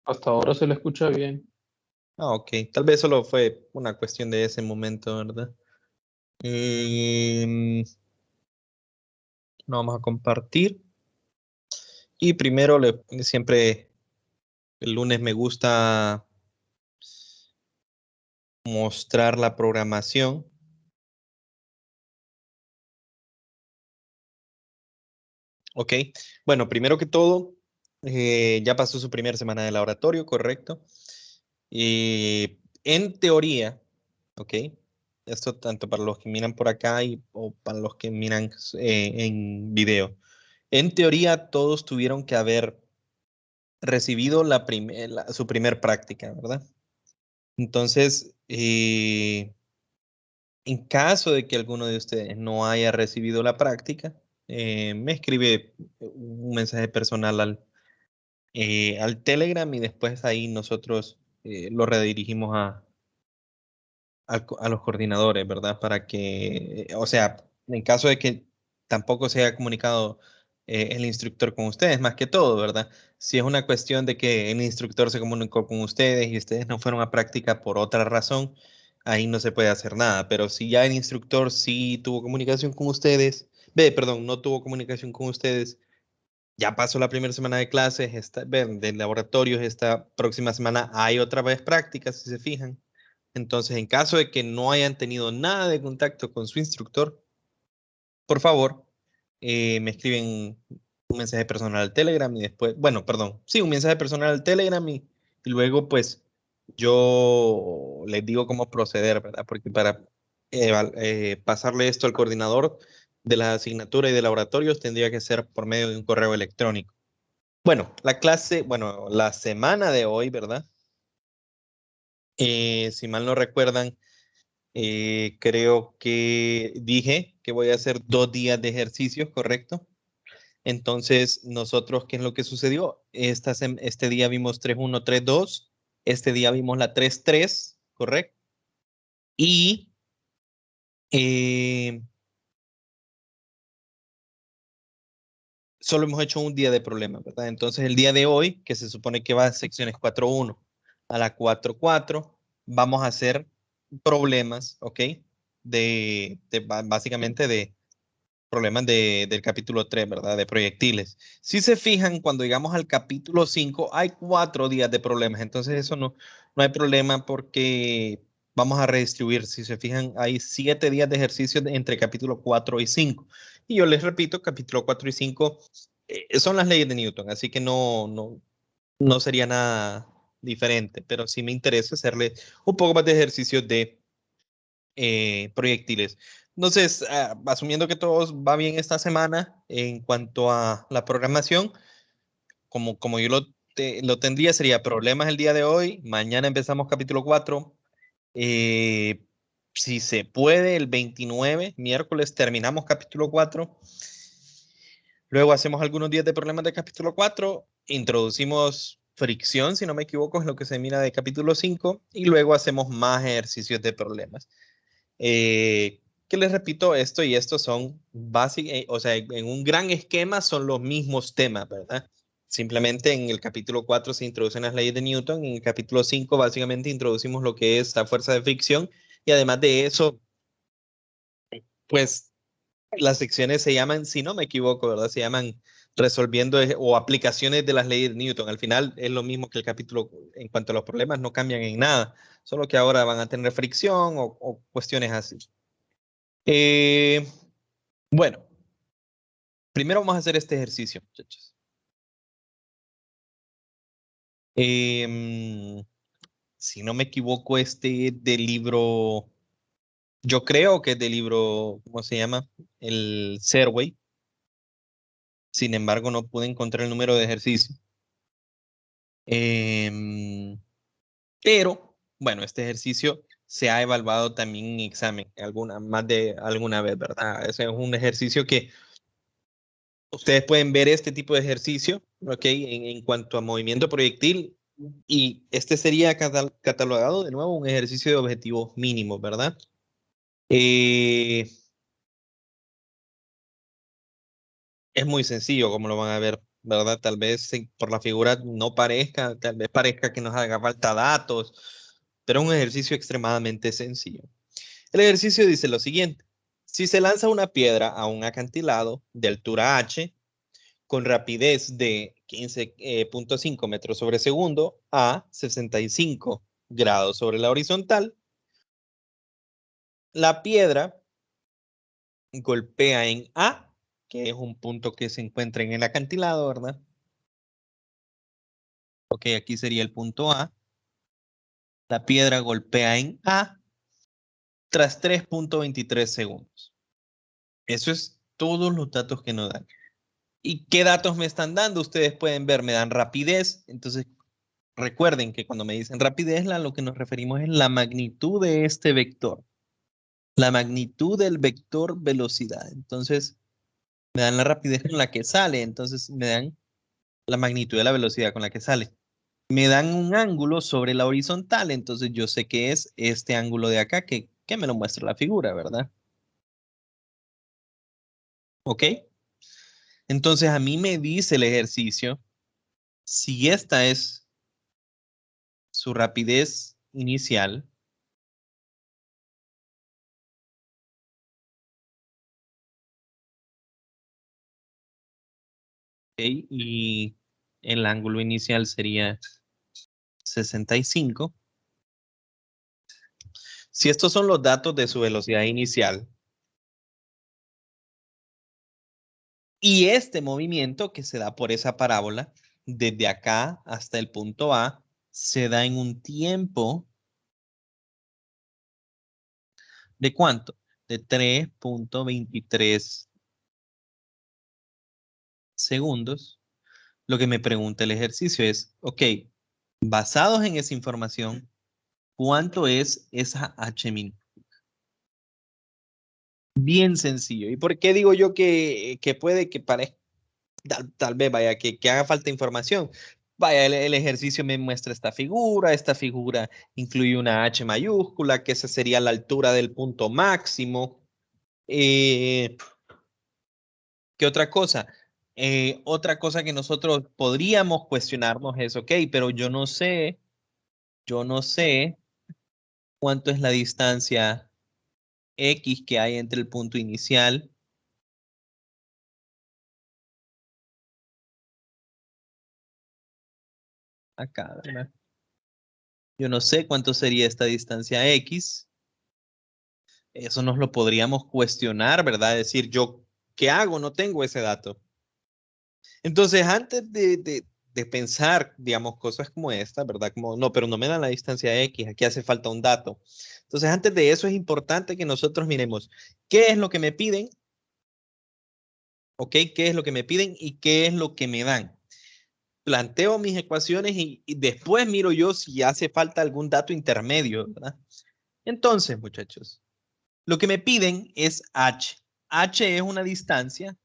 Hasta ahora se le escucha bien. Ah, ok. Tal vez solo fue una cuestión de ese momento, ¿verdad? Em, lo vamos a compartir. Y primero, siempre el lunes me gusta mostrar la programación. Ok. Bueno, primero que todo, ya pasó su primera semana de laboratorio, correcto. En teoría, ok. Esto tanto para los que miran por acá o para los que miran en video. En teoría, todos tuvieron que haber recibido su primer práctica, ¿verdad? Entonces, en caso de que alguno de ustedes no haya recibido la práctica, me escribe un mensaje personal al Telegram y después ahí nosotros lo redirigimos a los coordinadores, ¿verdad? Para que, o sea, en caso de que tampoco se haya comunicado el instructor con ustedes, más que todo, ¿verdad? Si es una cuestión de que el instructor se comunicó con ustedes y ustedes no fueron a práctica por otra razón, ahí no se puede hacer nada. Pero si ya el instructor sí tuvo comunicación con ustedes, perdón, no tuvo comunicación con ustedes, ya pasó la primera semana de clases, de laboratorios, esta próxima semana hay otra vez prácticas, si se fijan. Entonces, en caso de que no hayan tenido nada de contacto con su instructor, por favor, me escriben un mensaje personal al Telegram y después, bueno, perdón, sí, un mensaje personal al Telegram y luego pues yo les digo cómo proceder, ¿verdad? Porque para pasarle esto al coordinador de la asignatura y de laboratorios tendría que ser por medio de un correo electrónico. Bueno, la semana de hoy, ¿verdad? Si mal no recuerdan, creo que dije que voy a hacer 2 días de ejercicios, ¿correcto? Entonces, nosotros, ¿qué es lo que sucedió? Este día vimos 3-1, 3-2. Este día vimos la 3-3, ¿correcto? Y eh, solo hemos hecho un día de problemas, ¿verdad? Entonces, el día de hoy, que se supone que va a secciones 4-1 a la 4-4, vamos a hacer problemas, ¿ok? Básicamente de problemas del capítulo 3, ¿verdad? De proyectiles. Si se fijan, cuando llegamos al capítulo 5, hay 4 días de problemas. Entonces, eso no hay problema porque vamos a redistribuir. Si se fijan, hay 7 días de ejercicio entre capítulo 4 y 5. Y yo les repito, capítulo 4 y 5 son las leyes de Newton, así que no sería nada diferente, pero sí me interesa hacerle un poco más de ejercicios de proyectiles. Entonces, asumiendo que todo va bien esta semana en cuanto a la programación, como yo lo tendría, sería problemas el día de hoy, mañana empezamos capítulo 4, eh, si se puede, el 29, miércoles, terminamos capítulo 4, luego hacemos algunos días de problemas de capítulo 4, introducimos fricción, si no me equivoco, es lo que se mira de capítulo 5, y luego hacemos más ejercicios de problemas. Que les repito, esto y esto son básicos, o sea, en un gran esquema son los mismos temas, ¿verdad? Simplemente en el capítulo 4 se introducen las leyes de Newton, en el capítulo 5 básicamente introducimos lo que es la fuerza de fricción y además de eso, pues las secciones se llaman, si no me equivoco, ¿verdad? Se llaman resolviendo o aplicaciones de las leyes de Newton. Al final es lo mismo que el capítulo en cuanto a los problemas, no cambian en nada, solo que ahora van a tener fricción o cuestiones así. Eh, bueno, primero vamos a hacer este ejercicio, muchachos. Em, si no me equivoco, este del libro, yo creo que es del libro, ¿cómo se llama? El Serway. Sin embargo, no pude encontrar el número de ejercicio. Em, pero, bueno, este ejercicio se ha evaluado también en examen, más de alguna vez, ¿verdad? Ese es un ejercicio que ustedes pueden ver este tipo de ejercicio, ¿ok? En cuanto a movimiento proyectil, y este sería catalogado de nuevo un ejercicio de objetivos mínimos, ¿verdad? Es muy sencillo, como lo van a ver. ¿verdad? Tal vez por la figura no parezca, tal vez parezca que nos haga falta datos, pero es un ejercicio extremadamente sencillo. El ejercicio dice lo siguiente. Si se lanza una piedra a un acantilado de altura h con rapidez de 15.5 metros sobre segundo a 65 grados sobre la horizontal, la piedra golpea en A, que es un punto que se encuentra en el acantilado, ¿verdad? Ok, aquí sería el punto A. La piedra golpea en A tras 3.23 segundos. Eso es todos los datos que nos dan. ¿Y qué datos me están dando? Ustedes pueden ver, me dan rapidez. Entonces, recuerden que cuando me dicen rapidez, a lo que nos referimos es la magnitud de este vector. La magnitud del vector velocidad. Entonces, me dan la rapidez con la que sale. Entonces, me dan la magnitud de la velocidad con la que sale. Me dan un ángulo sobre la horizontal. Entonces, yo sé que es este ángulo de acá que me lo muestra la figura, ¿verdad? ¿Ok? Entonces, a mí me dice el ejercicio si esta es su rapidez inicial, ¿ok? Y el ángulo inicial sería 65. Si estos son los datos de su velocidad inicial y este movimiento que se da por esa parábola, desde acá hasta el punto A, se da en un tiempo ¿de cuánto? De 3.23 segundos. Lo que me pregunta el ejercicio es, ok, basados en esa información, ¿cuánto es esa h min? Bien sencillo. ¿Y por qué digo yo que puede que parezca, tal vez vaya, que haga falta información? Vaya, el ejercicio me muestra esta figura incluye una h mayúscula, que esa sería la altura del punto máximo. ¿Qué otra cosa? Otra cosa que nosotros podríamos cuestionarnos es, ok, pero yo no sé cuánto es la distancia X que hay entre el punto inicial acá, ¿verdad? Yo no sé cuánto sería esta distancia X. Eso nos lo podríamos cuestionar, ¿verdad? Decir, yo, ¿qué hago? No tengo ese dato. Entonces, antes de pensar, digamos, cosas como esta, ¿verdad? Como, no, pero no me dan la distancia X, aquí hace falta un dato. Entonces, antes de eso es importante que nosotros miremos qué es lo que me piden, ¿ok? ¿Qué es lo que me piden y qué es lo que me dan? Planteo mis ecuaciones y después miro yo si hace falta algún dato intermedio, ¿verdad? Entonces, muchachos, lo que me piden es h. H es una distancia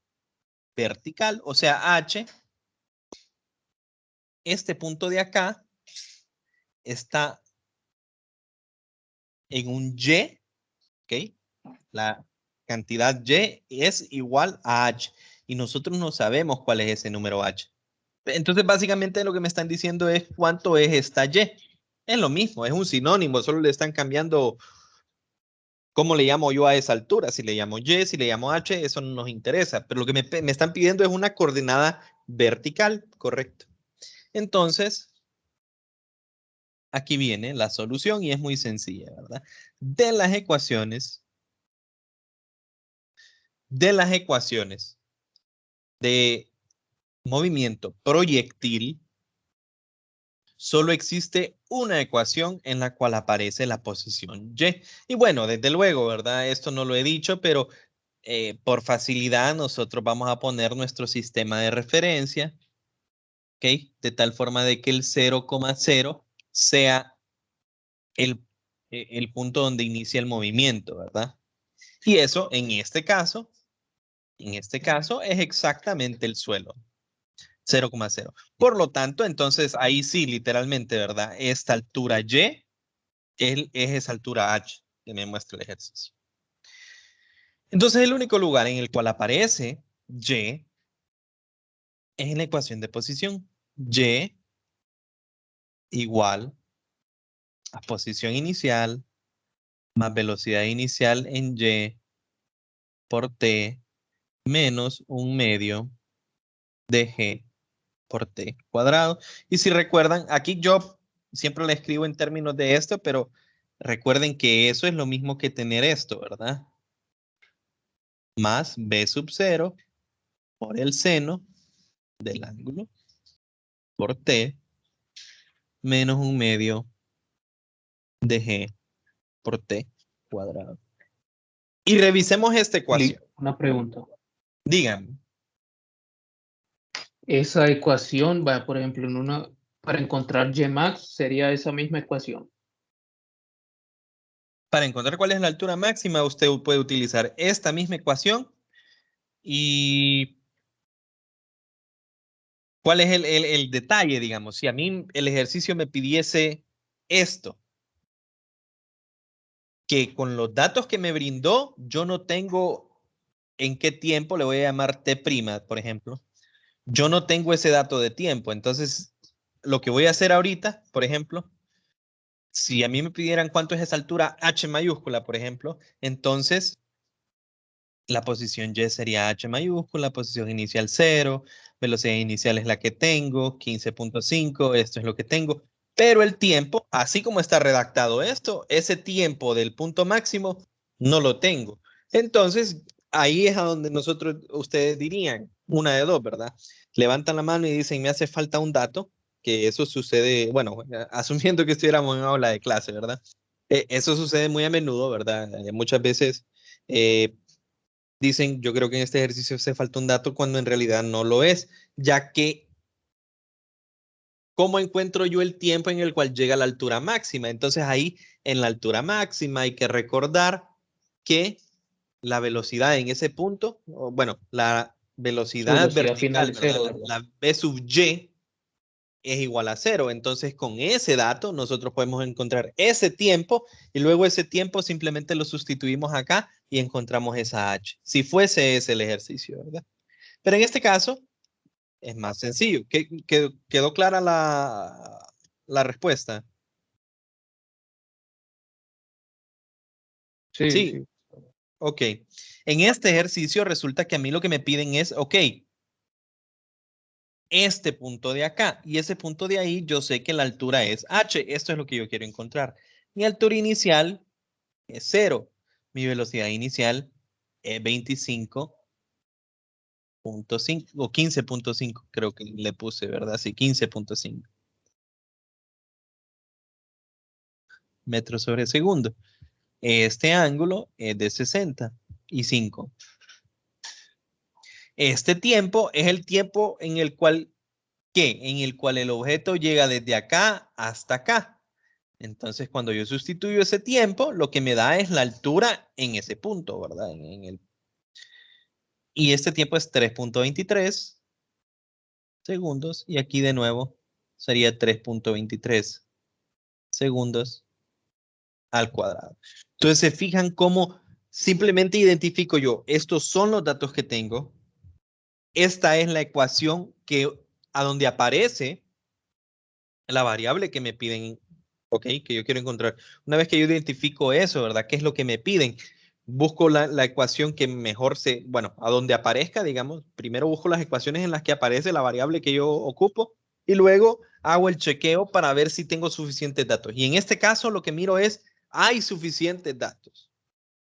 vertical, o sea, h, este punto de acá está en un y, ¿ok? La cantidad y es igual a h y nosotros no sabemos cuál es ese número h. Entonces, básicamente lo que me están diciendo es cuánto es esta y. Es lo mismo, es un sinónimo, solo le están cambiando cómo le llamo yo a esa altura. Si le llamo y, si le llamo h, eso no nos interesa. Pero lo que me están pidiendo es una coordenada vertical, correcto. Entonces, aquí viene la solución y es muy sencilla, ¿verdad? De las ecuaciones, de las ecuaciones de movimiento proyectil, solo existe una ecuación en la cual aparece la posición y. Y bueno, desde luego, ¿verdad? Esto no lo he dicho, pero por facilidad nosotros vamos a poner nuestro sistema de referencia, ¿ok? De tal forma de que el 0,0 sea el punto donde inicia el movimiento, ¿verdad? Y eso, en este caso es exactamente el suelo, 0,0. Por lo tanto, entonces ahí sí, literalmente, ¿verdad? Esta altura y es esa altura h que me muestra el ejercicio. Entonces, el único lugar en el cual aparece y en la ecuación de posición. Y igual a posición inicial más velocidad inicial en Y por T menos un medio de G por T cuadrado. Y si recuerdan, aquí yo siempre le escribo en términos de esto, pero recuerden que eso es lo mismo que tener esto, ¿verdad? Más B sub 0 por el seno del ángulo por T menos un medio de G por T cuadrado. Y revisemos esta ecuación. Una pregunta. Díganme. Esa ecuación va, por ejemplo, para encontrar Ymax sería esa misma ecuación. Para encontrar cuál es la altura máxima, usted puede utilizar esta misma ecuación. ¿Y cuál es el detalle, digamos? Si a mí el ejercicio me pidiese esto, que con los datos que me brindó, yo no tengo en qué tiempo, le voy a llamar T', por ejemplo. Yo no tengo ese dato de tiempo. Entonces, lo que voy a hacer ahorita, por ejemplo, si a mí me pidieran cuánto es esa altura H mayúscula, por ejemplo, entonces la posición Y sería H mayúscula, posición inicial 0, velocidad inicial es la que tengo, 15.5, esto es lo que tengo. Pero el tiempo, así como está redactado esto, ese tiempo del punto máximo no lo tengo. Entonces, ahí es a donde ustedes dirían, una de dos, ¿verdad? Levantan la mano y dicen, me hace falta un dato, que eso sucede, bueno, asumiendo que estuviéramos en una aula de clase, ¿verdad? Eso sucede muy a menudo, ¿verdad? Muchas veces dicen, yo creo que en este ejercicio hace falta un dato cuando en realidad no lo es, ya que ¿cómo encuentro yo el tiempo en el cual llega la altura máxima? Entonces ahí en la altura máxima hay que recordar que la velocidad en ese punto, bueno, la Su velocidad velocidad final vertical, es ¿verdad? cero, La, ¿verdad? la V sub Y es igual a 0. Entonces, con ese dato, nosotros podemos encontrar ese tiempo y luego ese tiempo simplemente lo sustituimos acá y encontramos esa H. Si fuese ese el ejercicio, ¿verdad? Pero en este caso es más sencillo. ¿Quedó clara la respuesta? Sí, Sí, sí. ok. En este ejercicio resulta que a mí lo que me piden es, ok, este punto de acá y ese punto de ahí, yo sé que la altura es h. Esto es lo que yo quiero encontrar. Mi altura inicial es 0. Mi velocidad inicial es 25.5 o 15.5, creo que le puse, ¿verdad? Sí, 15.5 metros sobre segundo. Este ángulo es de 65. Este tiempo es el tiempo en el cual, ¿qué? En el cual el objeto llega desde acá hasta acá. Entonces, cuando yo sustituyo ese tiempo, lo que me da es la altura en ese punto, ¿verdad? Y este tiempo es 3.23 segundos. Y aquí de nuevo sería 3.23 segundos al cuadrado. Entonces, se fijan cómo simplemente identifico yo, estos son los datos que tengo. Esta es la ecuación a donde aparece la variable que me piden, ok, que yo quiero encontrar. Una vez que yo identifico eso, ¿verdad? ¿Qué es lo que me piden? Busco la ecuación que mejor bueno, a donde aparezca, digamos, primero busco las ecuaciones en las que aparece la variable que yo ocupo y luego hago el chequeo para ver si tengo suficientes datos. Y en este caso lo que miro es, ¿hay suficientes datos?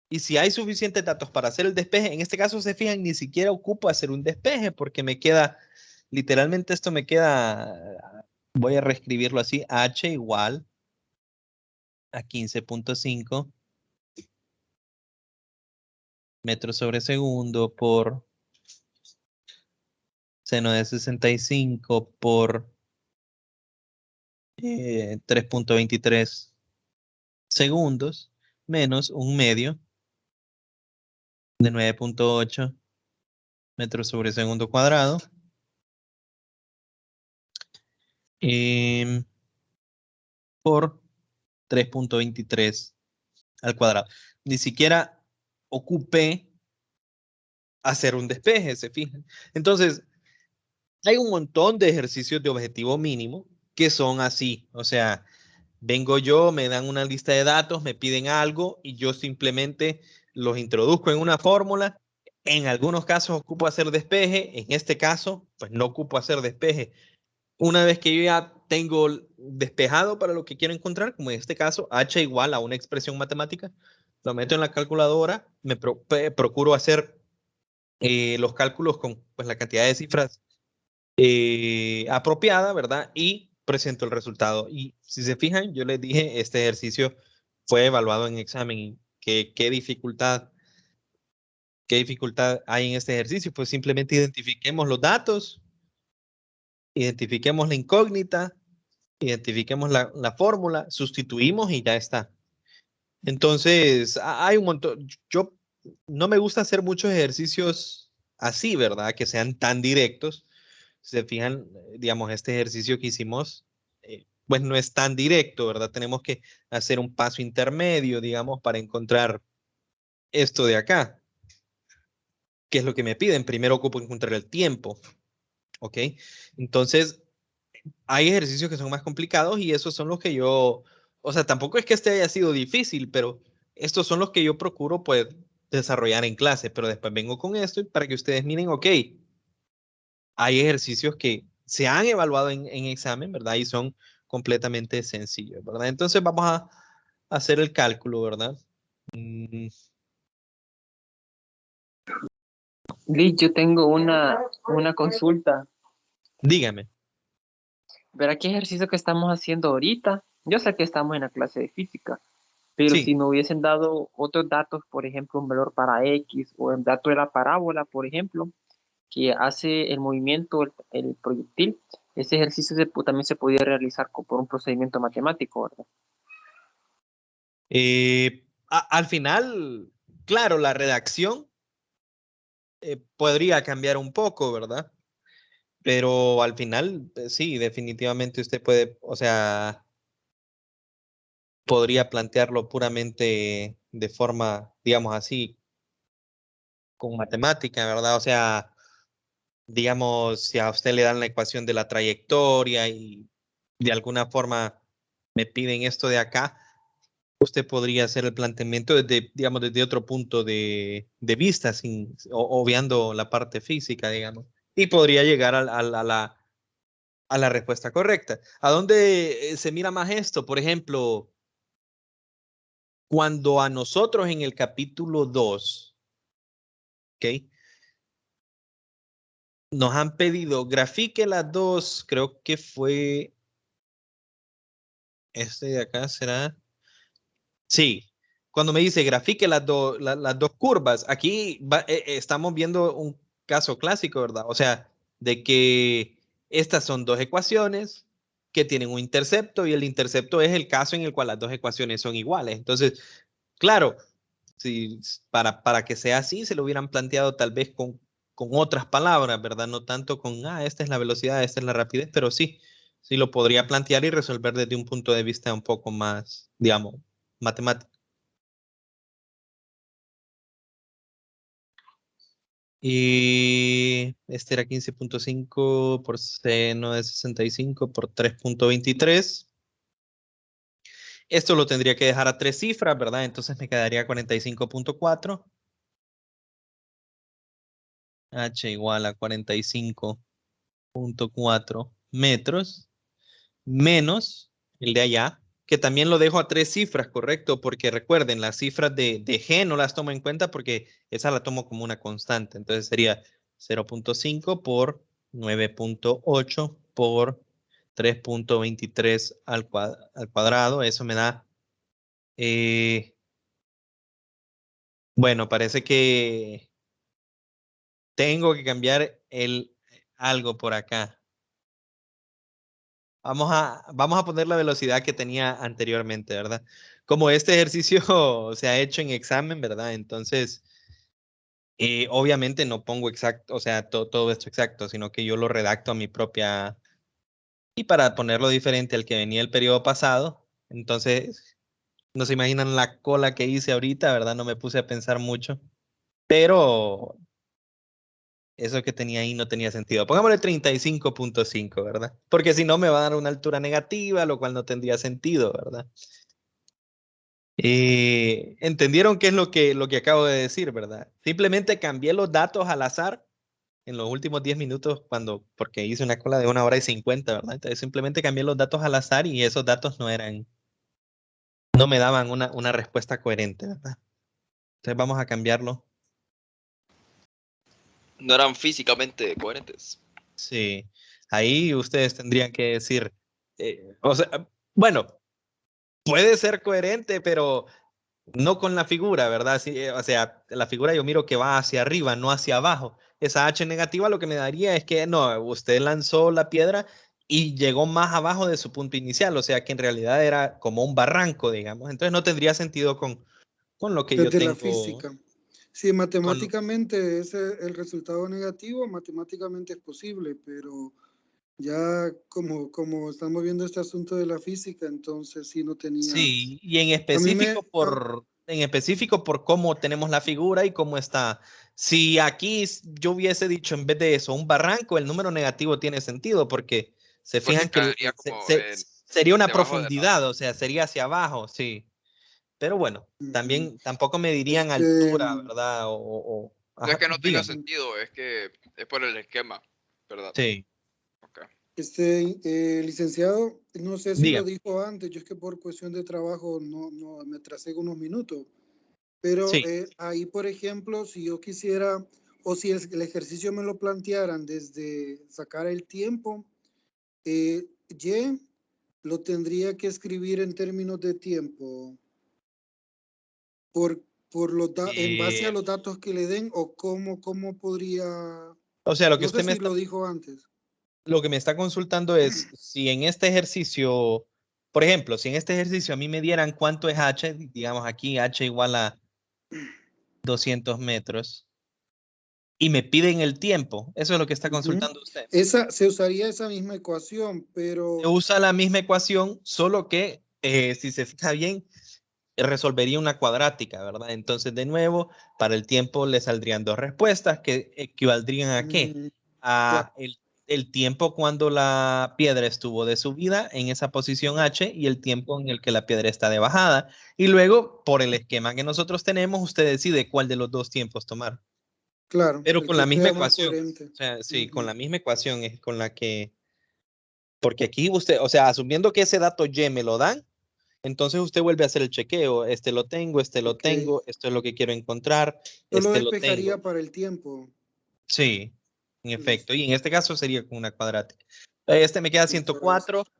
Y si hay suficientes datos para hacer el despeje, en este caso se fijan, ni siquiera ocupo hacer un despeje porque me queda, literalmente esto me queda, voy a reescribirlo así, h igual a 15.5 metros sobre segundo por seno de 65 por 3.23 segundos menos un medio de 9.8 metros sobre segundo cuadrado. Por 3.23 al cuadrado. Ni siquiera ocupé hacer un despeje, se fijan. Entonces, hay un montón de ejercicios de objetivo mínimo que son así. O sea, vengo yo, me dan una lista de datos, me piden algo y yo simplemente los introduzco en una fórmula. En algunos casos ocupo hacer despeje, en este caso, pues no ocupo hacer despeje. Una vez que yo ya tengo despejado para lo que quiero encontrar, como en este caso, h igual a una expresión matemática, lo meto en la calculadora, procuro hacer los cálculos con pues, la cantidad de cifras apropiada, ¿verdad? Y presento el resultado. Y si se fijan, yo les dije, este ejercicio fue evaluado en examen. Y qué dificultad hay en este ejercicio? Pues simplemente identifiquemos los datos, identifiquemos la incógnita, identifiquemos la fórmula, sustituimos y ya está. Entonces, hay un montón. Yo no me gusta hacer muchos ejercicios así, ¿verdad? Que sean tan directos. Si se fijan, digamos, este ejercicio que hicimos, pues no es tan directo, ¿verdad? Tenemos que hacer un paso intermedio, digamos, para encontrar esto de acá. ¿Qué es lo que me piden? Primero ocupo encontrar el tiempo, ¿ok? Entonces, hay ejercicios que son más complicados y esos son los que yo, o sea, tampoco es que este haya sido difícil, pero estos son los que yo procuro, pues, desarrollar en clase, pero después vengo con esto para que ustedes miren, ok, hay ejercicios que se han evaluado en examen, ¿verdad? Y son completamente sencillos, ¿verdad? Entonces vamos a hacer el cálculo, ¿verdad? Mm, Liz, yo tengo una consulta. dígame. ¿Verá qué ejercicio que estamos haciendo ahorita? Yo sé que estamos en la clase de física, pero si Sí. me hubiesen dado otros datos, por ejemplo, un valor para X o el dato de la parábola, por ejemplo, que hace el movimiento, el proyectil, ese ejercicio también se podía realizar por un procedimiento matemático, ¿verdad? Al final, claro, la redacción podría cambiar un poco, ¿verdad? Pero al final, sí, definitivamente usted puede, o sea, podría plantearlo puramente de forma, digamos así, con matemática, ¿verdad? O sea, digamos, si a usted le dan la ecuación de la trayectoria y de alguna forma me piden esto de acá, usted podría hacer el planteamiento desde, digamos, desde otro punto de vista, sin, obviando la parte física, digamos, y podría llegar a la respuesta correcta. ¿A dónde se mira más esto? Por ejemplo, cuando a nosotros en el capítulo 2, ¿ok? Nos han pedido grafique las dos, creo que fue este de acá, ¿será? Sí, cuando me dice grafique las dos curvas, aquí estamos viendo un caso clásico, ¿verdad? O sea, de que estas son dos ecuaciones que tienen un intercepto y el intercepto es el caso en el cual las dos ecuaciones son iguales. Entonces, claro, si, para que sea así, se lo hubieran planteado tal vez con otras palabras, ¿verdad? No tanto con, esta es la velocidad, esta es la rapidez, pero sí, sí lo podría plantear y resolver desde un punto de vista un poco más, digamos, matemático. Y este era 15.5 por seno de 65 por 3.23. Esto lo tendría que dejar a tres cifras, ¿verdad? Entonces me quedaría 45.4. H igual a 45.4 metros menos el de allá, que también lo dejo a tres cifras, ¿correcto? Porque recuerden, las cifras de G no las tomo en cuenta porque esa la tomo como una constante. Entonces sería 0.5 por 9.8 por 3.23 al cuadrado. Eso me da, bueno, parece que tengo que cambiar algo por acá. Vamos a poner la velocidad que tenía anteriormente, ¿verdad? Como este ejercicio se ha hecho en examen, ¿verdad? Entonces, obviamente no pongo exacto, o sea, todo esto exacto, sino que yo lo redacto a mi propia. Y para ponerlo diferente al que venía el periodo pasado, entonces, no se imaginan la cola que hice ahorita, ¿verdad? No me puse a pensar mucho, pero Eso que tenía ahí no tenía sentido. Pongámosle 35.5, ¿verdad? Porque si no me va a dar una altura negativa, lo cual no tendría sentido, ¿verdad? ¿Entendieron qué es lo que acabo de decir, verdad? Simplemente cambié los datos al azar en los últimos 10 minutos porque hice una cola de 1 hora y 50, ¿verdad? Entonces simplemente cambié los datos al azar y esos datos no me daban una respuesta coherente, ¿verdad? Entonces vamos a cambiarlo. No eran físicamente coherentes. Sí, ahí ustedes tendrían que decir, o sea, bueno, puede ser coherente, pero no con la figura, ¿verdad? Sí, o sea, la figura yo miro que va hacia arriba, no hacia abajo. Esa H negativa lo que me daría es que no, usted lanzó la piedra y llegó más abajo de su punto inicial, o sea que en realidad era como un barranco, digamos. Entonces no tendría sentido con lo que yo Desde la tengo. física. Si Con, matemáticamente es el resultado negativo, matemáticamente es posible, pero ya como estamos viendo este asunto de la física, entonces sí no tenía... sí, y en A mí me... específico por cómo tenemos la figura y cómo está. Si aquí yo hubiese dicho en vez de eso un barranco, el número negativo tiene sentido porque se fijan Porque que caería como sería una debajo de la... profundidad, o sea, sería hacia abajo, sí. Pero bueno, Ujú. también tampoco me dirían Este, altura, ¿verdad? No es Ajá, que no tenga dígame. sentido, es que es por el esquema, ¿verdad? Sí, Ok. licenciado, no sé si lo dígame. dijo antes, yo es que por cuestión de trabajo no me atrasé unos minutos, pero Sí. ahí, por ejemplo, si yo quisiera, o si el ejercicio me lo plantearan desde sacar el tiempo, Y lo tendría que escribir en términos de tiempo, por, en base a Eh, los datos que le den, o cómo podría, o sea, lo que no sé usted me si está lo dijo antes. lo que me está consultando es si en este ejercicio, por ejemplo, si en este ejercicio a mí me dieran cuánto es h, digamos aquí h igual a 200 metros, y me piden el tiempo, eso es lo que está Ujú. consultando usted. Se usaría esa misma ecuación, Se pero usa la misma ecuación, solo que si se fija bien, resolvería una cuadrática, ¿verdad? Entonces, de nuevo, para el tiempo le saldrían dos respuestas que equivaldrían a qué? ya, A el tiempo cuando la piedra estuvo de subida en esa posición H y el tiempo en el que la piedra está de bajada. Y luego, por el esquema que nosotros tenemos, usted decide cuál de los dos tiempos tomar. claro, Pero el con la que misma sea más ecuación. coherente. O sea, sí, con Ujú. la misma ecuación es con la que... Porque aquí usted, o sea, asumiendo que ese dato Y me lo dan, entonces usted vuelve a hacer el chequeo. Este lo Ok, tengo, esto es lo que quiero encontrar, solo este lo tengo. despejaría para el tiempo. Sí, en efecto. Listo, Y en este caso sería con una cuadrática. Este me queda muchas 104 gracias.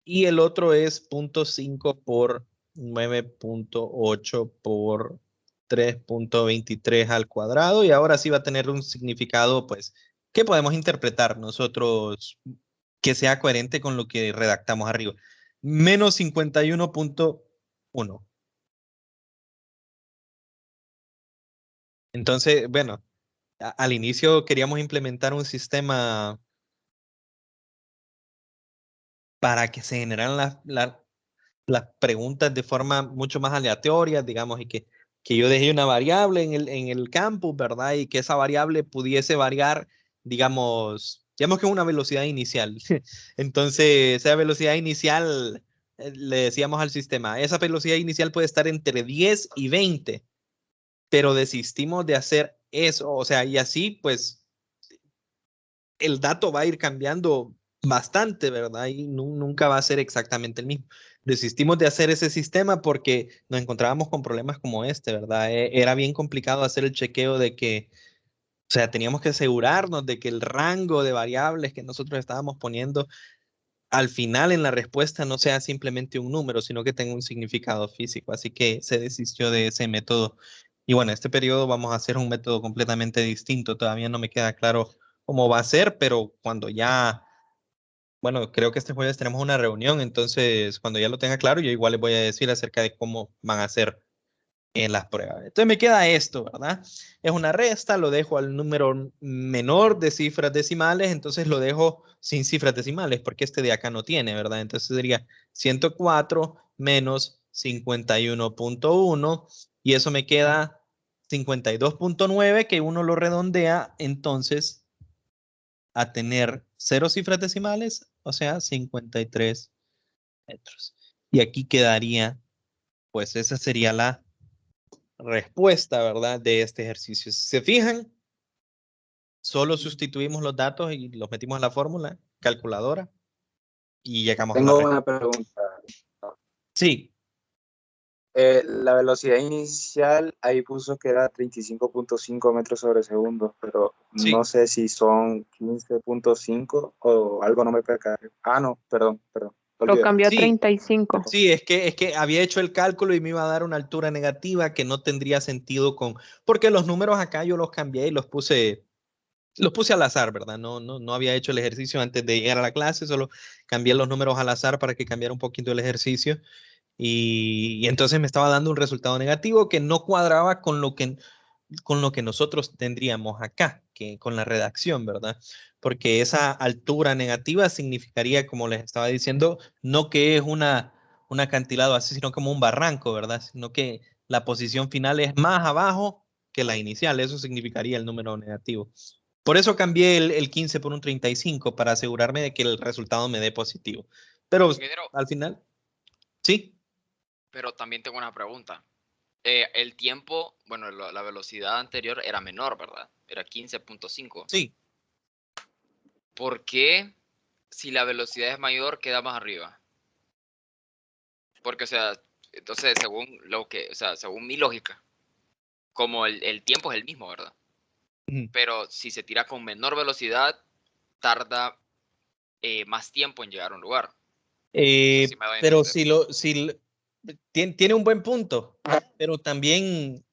y el otro es 0.5 por 9.8 por 3.23 al cuadrado. Y ahora sí va a tener un significado, pues, que podemos interpretar nosotros que sea coherente con lo que redactamos arriba. Menos 51.1. Entonces, bueno, al inicio queríamos implementar un sistema para que se generaran las preguntas de forma mucho más aleatoria, digamos, y que yo dejé una variable en el campus, ¿verdad? Y que esa variable pudiese variar, digamos que una velocidad inicial. Entonces, esa velocidad inicial, le decíamos al sistema, esa velocidad inicial puede estar entre 10 y 20, pero desistimos de hacer eso, o sea, y así, pues, el dato va a ir cambiando bastante, ¿verdad? Y nunca va a ser exactamente el mismo. Desistimos de hacer ese sistema porque nos encontrábamos con problemas como este, ¿verdad? Era bien complicado hacer el chequeo de que, o sea, teníamos que asegurarnos de que el rango de variables que nosotros estábamos poniendo al final en la respuesta no sea simplemente un número, sino que tenga un significado físico. Así que se desistió de ese método. Y bueno, este periodo vamos a hacer un método completamente distinto. Todavía no me queda claro cómo va a ser, pero cuando ya, bueno, creo que este jueves tenemos una reunión, entonces cuando ya lo tenga claro, yo igual les voy a decir acerca de cómo van a ser en las pruebas. Entonces me queda esto, ¿verdad? Es una resta, lo dejo al número menor de cifras decimales, entonces lo dejo sin cifras decimales, porque este de acá no tiene, ¿verdad? Entonces sería 104 menos 51.1 y eso me queda 52.9, que uno lo redondea entonces a tener 0 cifras decimales, o sea, 53 metros. Y aquí quedaría, pues esa sería la respuesta, ¿verdad? De este ejercicio. Si se fijan, solo sustituimos los datos y los metimos en la fórmula, calculadora, y llegamos a la Tengo respuesta. una pregunta. Sí, La velocidad inicial ahí puso que era 35.5 metros sobre segundo, pero sí. no sé si son 15.5 o algo no me percaté. Ah, no, perdón. Lo Olvídalo. cambió a Sí. 35. Sí, es que había hecho el cálculo y me iba a dar una altura negativa que no tendría sentido porque los números acá yo los cambié y los puse al azar, ¿verdad? No había hecho el ejercicio antes de llegar a la clase, solo cambié los números al azar para que cambiara un poquito el ejercicio y entonces me estaba dando un resultado negativo que no cuadraba con lo que nosotros tendríamos acá, que con la redacción, ¿verdad? Porque esa altura negativa significaría, como les estaba diciendo, no que es un acantilado así, sino como un barranco, ¿verdad? Sino que la posición final es más abajo que la inicial, eso significaría el número negativo. Por eso cambié el 15 por un 35 para asegurarme de que el resultado me dé positivo. Pero Ingeniero, al final, sí, pero también tengo una pregunta. El tiempo, bueno, la velocidad anterior era menor, ¿verdad? Era 15.5. sí. ¿Por qué si la velocidad es mayor queda más arriba? Porque, o sea, entonces según mi lógica, como el tiempo es el mismo, ¿verdad? Ujú. Pero si se tira con menor velocidad, tarda más tiempo en llegar a un lugar. No sé si me doy a Pero entender. tiene un buen punto, pero también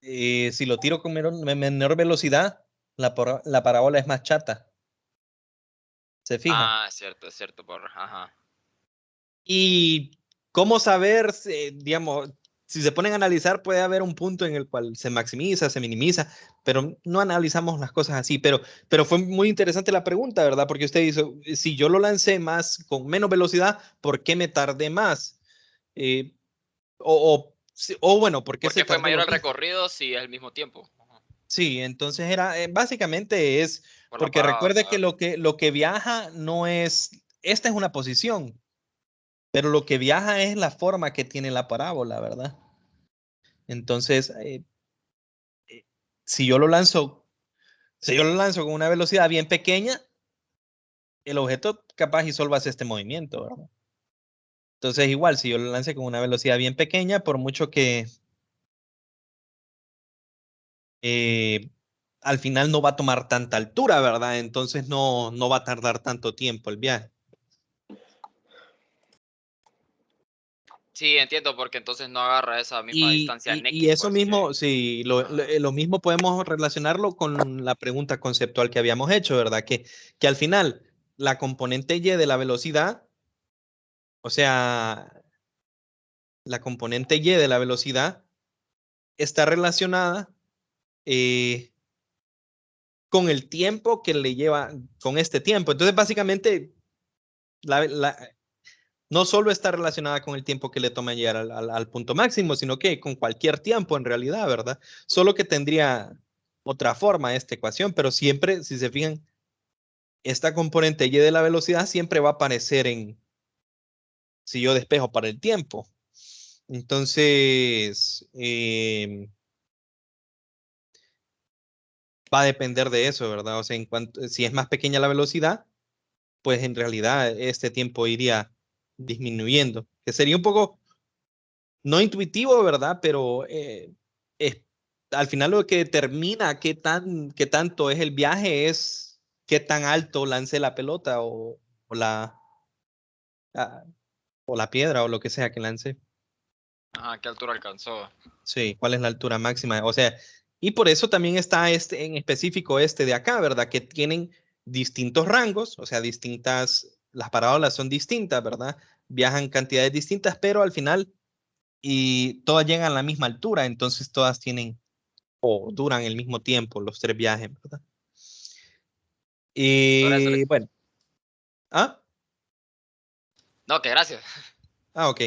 si lo tiro con menor velocidad, la parábola es más chata. ¿Se fijan? Ah, es cierto, ajá. Y cómo saber, digamos, si se ponen a analizar, puede haber un punto en el cual se maximiza, se minimiza, pero no analizamos las cosas así. Pero fue muy interesante la pregunta, ¿verdad? Porque usted hizo, si yo lo lancé más con menos velocidad, ¿por qué me tardé más? Eh, o bueno, ¿por qué ¿Por se qué fue tardó mayor lo el mismo? recorrido si es el mismo tiempo? Ajá. Sí, entonces básicamente es, Por la porque parada, recuerde que ¿verdad? lo que viaja no es, esta es una posición, pero lo que viaja es la forma que tiene la parábola, ¿verdad? Entonces, eh, si yo lo lanzo, si yo lo lanzo con una velocidad bien pequeña, el objeto capaz y solo hace este movimiento, ¿verdad? Entonces, igual, si yo lo lance con una velocidad bien pequeña, por mucho que eh, al final no va a tomar tanta altura, ¿verdad? Entonces no va a tardar tanto tiempo el viaje. Sí, entiendo, porque entonces no agarra esa misma distancia en Y X, eso pues. mismo, sí, lo mismo podemos relacionarlo con la pregunta conceptual que habíamos hecho, ¿verdad? Que al final la componente y de la velocidad, o sea, la componente y de la velocidad está relacionada eh, con el tiempo que le lleva, con este tiempo. Entonces, básicamente, no solo está relacionada con el tiempo que le toma llegar al punto máximo, sino que con cualquier tiempo en realidad, ¿verdad? Solo que tendría otra forma esta ecuación, pero siempre, si se fijan, esta componente y de la velocidad siempre va a aparecer si yo despejo para el tiempo. Entonces, va a depender de eso, ¿verdad? O sea, si es más pequeña la velocidad, pues en realidad este tiempo iría disminuyendo, que sería un poco no intuitivo, ¿verdad? Pero es, al final lo que determina qué tanto es el viaje es qué tan alto lance la pelota o ah, o la piedra o lo que sea que lance. Ajá, ¿qué altura alcanzó? Sí, cuál es la altura máxima. O sea, y por eso también está en específico este de acá, ¿verdad? Que tienen distintos rangos, o sea, las parábolas son distintas, ¿verdad? Viajan cantidades distintas, pero al final y todas llegan a la misma altura, entonces todas tienen o duran el mismo tiempo los tres viajes, ¿verdad? Por eso Y bueno, ¿ah? No, que gracias. Ah, ok.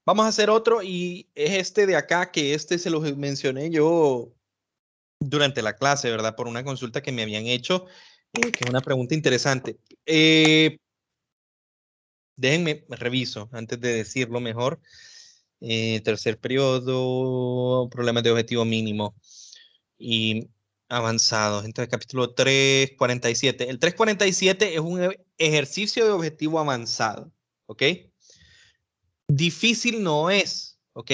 Vamos a hacer otro y es este de acá, que este se los mencioné yo durante la clase, ¿verdad? Por una consulta que me habían hecho, que es una pregunta interesante. Déjenme reviso antes de decirlo mejor. Tercer periodo, problemas de objetivo mínimo y avanzados. Entonces, capítulo 347. El 347 es un ejercicio de objetivo avanzado, ¿ok? Difícil no es, ¿ok?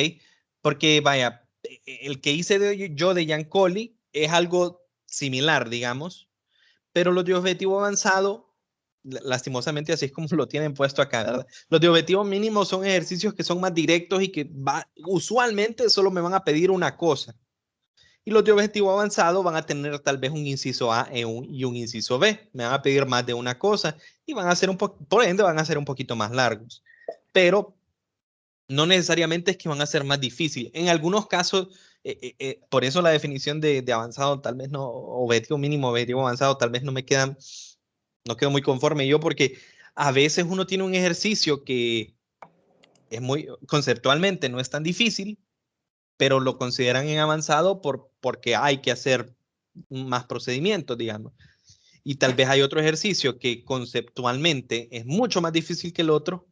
Porque, vaya, el que hice yo de Giancoli es algo similar, digamos, pero los de objetivo avanzado, lastimosamente así es como lo tienen puesto acá, ¿verdad? Los de objetivo mínimo son ejercicios que son más directos y que usualmente solo me van a pedir una cosa. Y los de objetivo avanzado van a tener tal vez un inciso A y un inciso B. Me van a pedir más de una cosa y van a ser por ende van a ser un poquito más largos. Pero no necesariamente es que van a ser más difíciles. En algunos casos, por eso la definición de avanzado, tal vez no, objetivo mínimo, objetivo avanzado, tal vez no quedo muy conforme yo, porque a veces uno tiene un ejercicio que es conceptualmente no es tan difícil, pero lo consideran en avanzado porque hay que hacer más procedimientos, digamos. Y tal vez hay otro ejercicio que conceptualmente es mucho más difícil que el otro,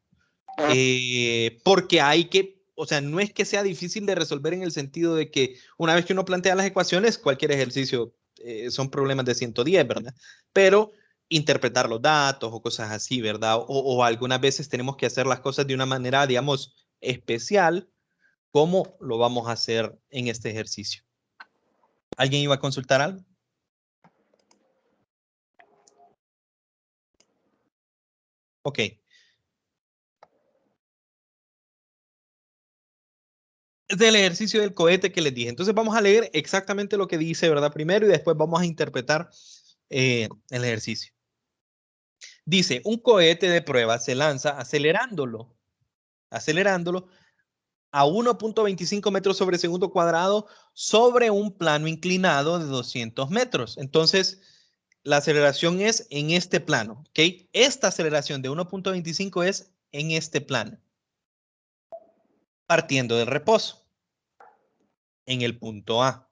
porque o sea, no es que sea difícil de resolver en el sentido de que una vez que uno plantea las ecuaciones, cualquier ejercicio son problemas de 110, ¿verdad? Pero interpretar los datos o cosas así, ¿verdad? O algunas veces tenemos que hacer las cosas de una manera, digamos, especial, como lo vamos a hacer en este ejercicio. ¿Alguien iba a consultar algo? Ok. Es del ejercicio del cohete que les dije. Entonces vamos a leer exactamente lo que dice, ¿verdad? Primero y después vamos a interpretar el ejercicio. Dice, un cohete de prueba se lanza acelerándolo a 1.25 metros sobre segundo cuadrado sobre un plano inclinado de 200 metros. Entonces, la aceleración es en este plano, ¿ok? Esta aceleración de 1.25 es en este plano, partiendo del reposo, en el punto A.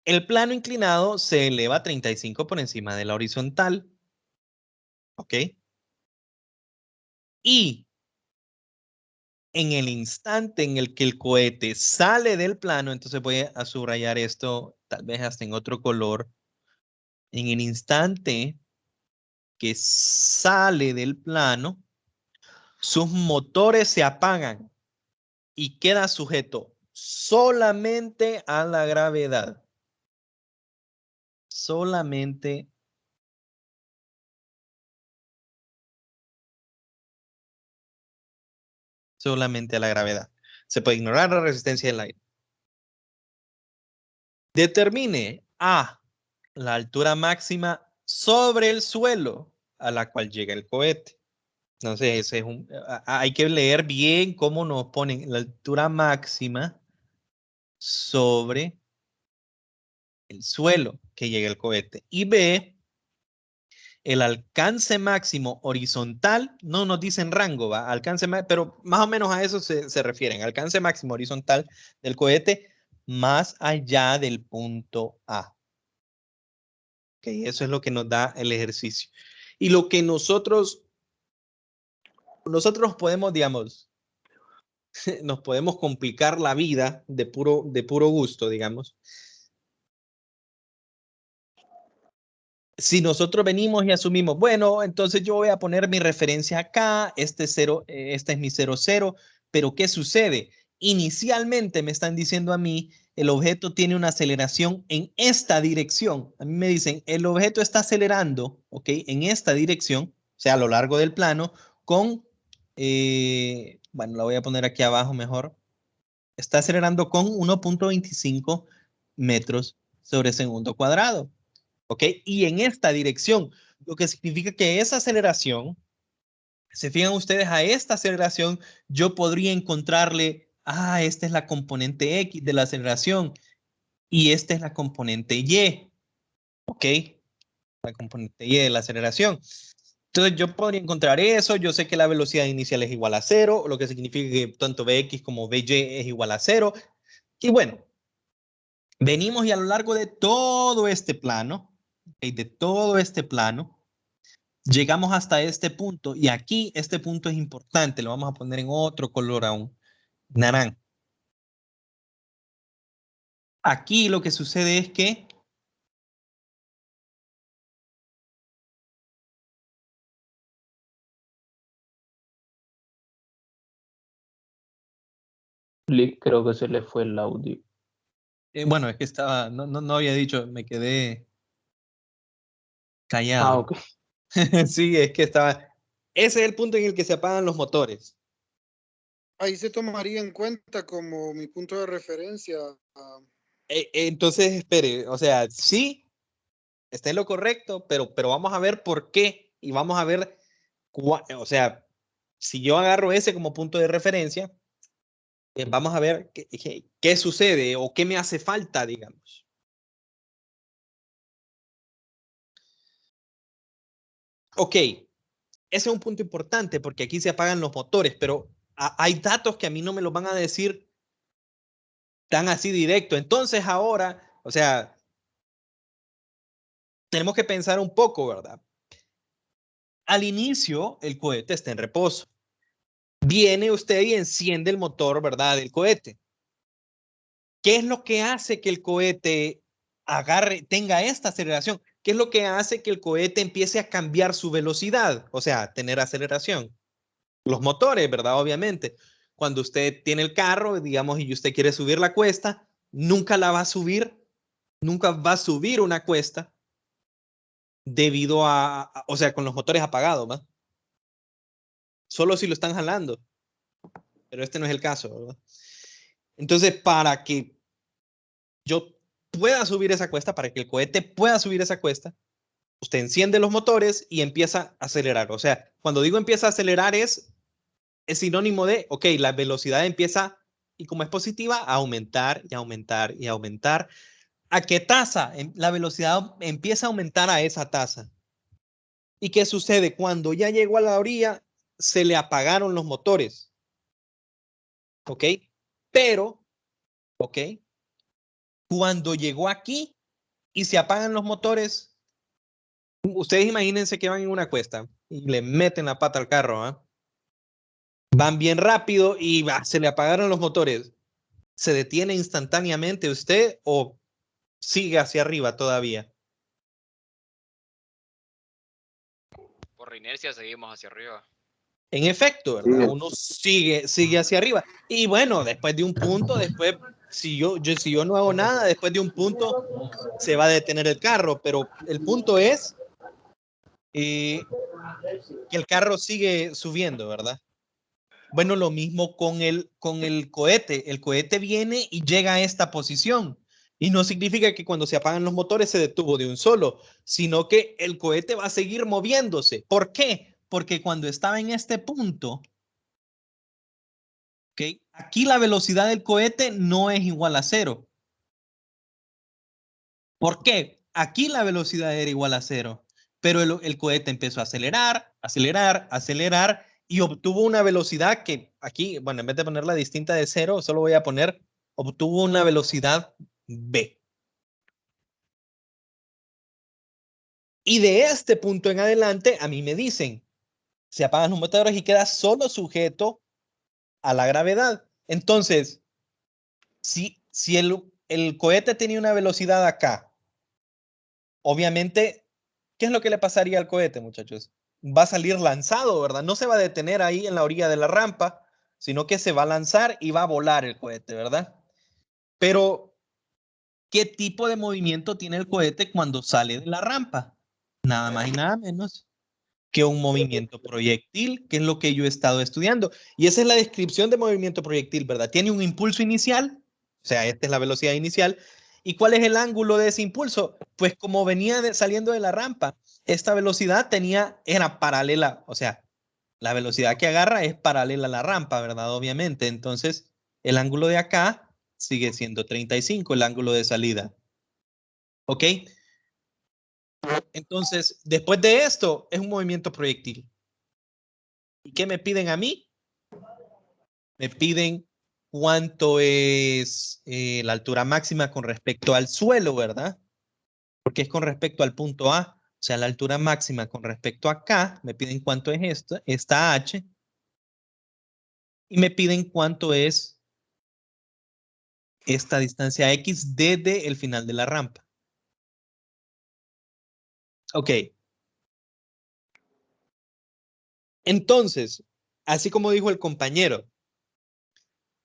El plano inclinado se eleva 35 por encima de la horizontal, ¿ok? Y en el instante en el que el cohete sale del plano, entonces voy a subrayar esto, tal vez hasta en otro color. En el instante que sale del plano, sus motores se apagan y queda sujeto solamente a la gravedad. Solamente a la gravedad. Se puede ignorar la resistencia del aire. Determine A, la altura máxima sobre el suelo a la cual llega el cohete. Entonces, ese es hay que leer bien cómo nos ponen la altura máxima sobre el suelo que llega el cohete. Y B, el alcance máximo horizontal, no nos dicen rango, ¿va? Alcance pero más o menos a eso se refieren. Alcance máximo horizontal del cohete más allá del punto A. Okay, eso es lo que nos da el ejercicio. Y lo que nosotros podemos, digamos, nos podemos complicar la vida de puro gusto, digamos. Si nosotros venimos y asumimos, bueno, entonces yo voy a poner mi referencia acá, este es mi 0,0, pero ¿qué sucede? Inicialmente me están diciendo a mí, el objeto tiene una aceleración en esta dirección. A mí me dicen, el objeto está acelerando, ¿ok? En esta dirección, o sea, a lo largo del plano, con, bueno, la voy a poner aquí abajo mejor. Está acelerando con 1.25 metros sobre segundo cuadrado. ¿Ok? Y en esta dirección, lo que significa que esa aceleración, se fijan ustedes a esta aceleración, yo podría encontrarle, esta es la componente X de la aceleración y esta es la componente Y, ¿ok? La componente Y de la aceleración. Entonces yo podría encontrar eso, yo sé que la velocidad inicial es igual a 0, lo que significa que tanto Bx como By es igual a 0. Y bueno, venimos y a lo largo de todo este plano, ¿okay? De todo este plano, llegamos hasta este punto y aquí este punto es importante, lo vamos a poner en otro color aún, naranja. Aquí lo que sucede es que Creo que se le fue el audio. bueno, es que estaba, no había dicho, me quedé Ah, callado. ok. Sí, es que estaba, ese es el punto en el que se apagan los motores. Ahí se tomaría en cuenta como mi punto de referencia. Entonces, espere, o sea, sí, está en lo correcto, pero vamos a ver por qué y vamos a ver, o sea, si yo agarro ese como punto de referencia, vamos a ver qué sucede o qué me hace falta, digamos. Ok, ese es un punto importante porque aquí se apagan los motores, pero hay datos que a mí no me los van a decir tan así directo. Entonces ahora, o sea, tenemos que pensar un poco, ¿verdad? Al inicio, el cohete está en reposo. Viene usted y enciende el motor, ¿verdad?, del cohete. ¿Qué es lo que hace que el cohete tenga esta aceleración? ¿Qué es lo que hace que el cohete empiece a cambiar su velocidad? O sea, tener aceleración. Los motores, ¿verdad? Obviamente. Cuando usted tiene el carro, digamos, y usted quiere subir la cuesta, nunca la va a subir, nunca va a subir una cuesta debido o sea, con los motores apagados, ¿va? Solo si lo están jalando. Pero este no es el caso, ¿verdad? Entonces, para que yo pueda subir esa cuesta, para que el cohete pueda subir esa cuesta, usted enciende los motores y empieza a acelerar. O sea, cuando digo empieza a acelerar es sinónimo de, ok, la velocidad empieza, y como es positiva, a aumentar y aumentar y aumentar. ¿A qué tasa? La velocidad empieza a aumentar a esa tasa. ¿Y qué sucede? Cuando ya llegó a la orilla, se le apagaron los motores. ¿Ok? Pero, ¿ok? Cuando llegó aquí y se apagan los motores, ustedes imagínense que van en una cuesta y le meten la pata al carro, ¿eh? Van bien rápido y se le apagaron los motores. ¿Se detiene instantáneamente usted o sigue hacia arriba todavía? Por inercia seguimos hacia arriba. En efecto, ¿verdad? Uno sigue hacia arriba. Y bueno, después de un punto, si yo no hago nada, después de un punto se va a detener el carro, pero el punto es que el carro sigue subiendo, ¿verdad? Bueno, lo mismo con el cohete. El cohete viene y llega a esta posición. Y no significa que cuando se apagan los motores se detuvo de un solo, sino que el cohete va a seguir moviéndose. ¿Por qué? Porque cuando estaba en este punto, ¿okay? Aquí la velocidad del cohete no es igual a 0. ¿Por qué? Aquí la velocidad era igual a 0, pero el cohete empezó a acelerar, acelerar, acelerar y obtuvo una velocidad que aquí, bueno, en vez de ponerla distinta de 0, solo voy a poner, obtuvo una velocidad v. Y de este punto en adelante, a mí me dicen, se apagan los motores y queda solo sujeto a la gravedad. Entonces, si el cohete tenía una velocidad acá, obviamente, ¿qué es lo que le pasaría al cohete, muchachos? Va a salir lanzado, ¿verdad? No se va a detener ahí en la orilla de la rampa, sino que se va a lanzar y va a volar el cohete, ¿verdad? Pero, ¿qué tipo de movimiento tiene el cohete cuando sale de la rampa? Nada más y nada menos que un movimiento proyectil, que es lo que yo he estado estudiando. Y esa es la descripción de movimiento proyectil, ¿verdad? Tiene un impulso inicial, o sea, esta es la velocidad inicial. ¿Y cuál es el ángulo de ese impulso? Pues como venía saliendo de la rampa, esta velocidad era paralela, o sea, la velocidad que agarra es paralela a la rampa, ¿verdad? Obviamente. Entonces, el ángulo de acá sigue siendo 35, el ángulo de salida. ¿Ok? Entonces, después de esto, es un movimiento proyectil. ¿Y qué me piden a mí? Me piden cuánto es la altura máxima con respecto al suelo, ¿verdad? Porque es con respecto al punto A. O sea, la altura máxima con respecto a K, me piden cuánto es esto, esta H, y me piden cuánto es esta distancia X desde el final de la rampa. Ok. Entonces, así como dijo el compañero,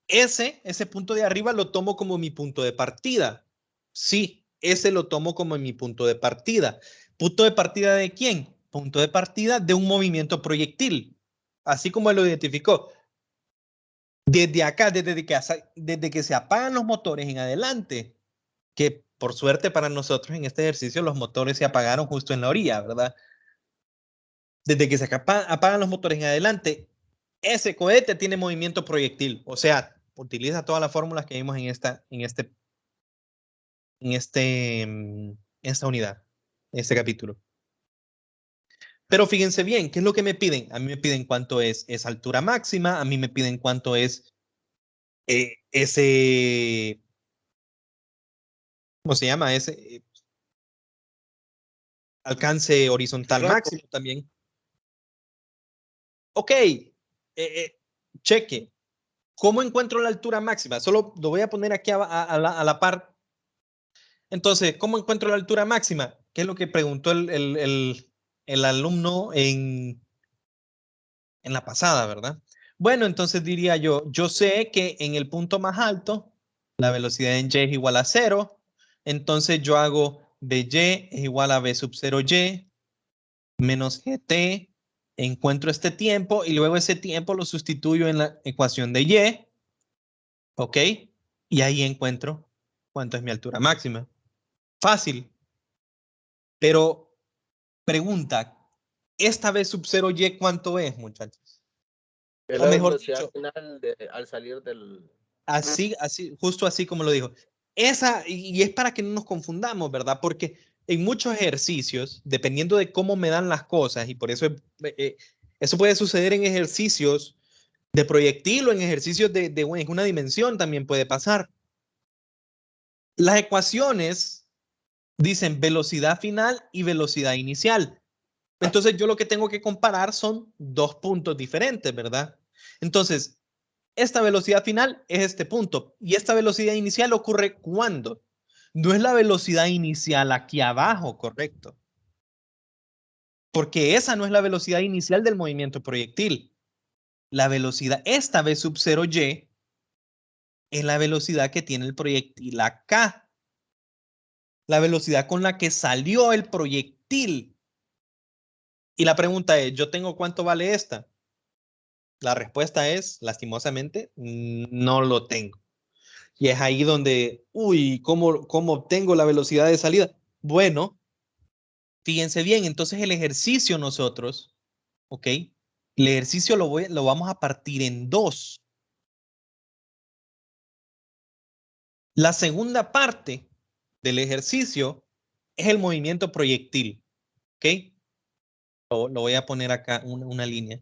ese punto de arriba lo tomo como mi punto de partida. Sí, ese lo tomo como mi punto de partida. ¿Punto de partida de quién? Punto de partida de un movimiento proyectil. Así como él lo identificó. Desde acá, desde que se apagan los motores en adelante, que por suerte para nosotros en este ejercicio los motores se apagaron justo en la orilla, ¿verdad? Desde que se apagan los motores en adelante, ese cohete tiene movimiento proyectil, o sea, utiliza todas las fórmulas que vimos en esta unidad, en este capítulo. Pero fíjense bien, ¿qué es lo que me piden? A mí me piden cuánto es esa altura máxima, a mí me piden cuánto es ese, ¿cómo se llama? Ese alcance horizontal máximo también. Ok, cheque. ¿Cómo encuentro la altura máxima? Solo lo voy a poner aquí a la par. Entonces, ¿cómo encuentro la altura máxima? ¿Qué es lo que preguntó el alumno en la pasada, ¿verdad? Bueno, entonces diría yo sé que en el punto más alto, la velocidad en y es igual a 0. Entonces yo hago BY es igual a B sub 0Y menos GT. Encuentro este tiempo y luego ese tiempo lo sustituyo en la ecuación de Y. ¿Ok? Y ahí encuentro cuánto es mi altura máxima. Fácil. Pero pregunta, esta vez sub 0Y, ¿cuánto es, muchachos? Es O la mejor velocidad dicho, final al salir del... así, justo así como lo dijo. Y es para que no nos confundamos, ¿verdad? Porque en muchos ejercicios, dependiendo de cómo me dan las cosas, y por eso eso puede suceder en ejercicios de proyectil o en ejercicios de una dimensión también puede pasar. Las ecuaciones dicen velocidad final y velocidad inicial. Entonces yo lo que tengo que comparar son dos puntos diferentes, ¿verdad? Entonces, esta velocidad final es este punto y esta velocidad inicial ocurre ¿cuándo? No es la velocidad inicial aquí abajo, correcto. Porque esa no es la velocidad inicial del movimiento proyectil. La velocidad, esta v sub 0y, es la velocidad que tiene el proyectil acá. La velocidad con la que salió el proyectil. Y la pregunta es, ¿yo tengo cuánto vale esta? La respuesta es, lastimosamente, no lo tengo. Y es ahí donde, uy, ¿cómo obtengo la velocidad de salida? Bueno, fíjense bien, entonces el ejercicio nosotros, ¿ok? El ejercicio lo vamos a partir en dos. La segunda parte del ejercicio es el movimiento proyectil, ¿ok? Lo voy a poner acá una línea.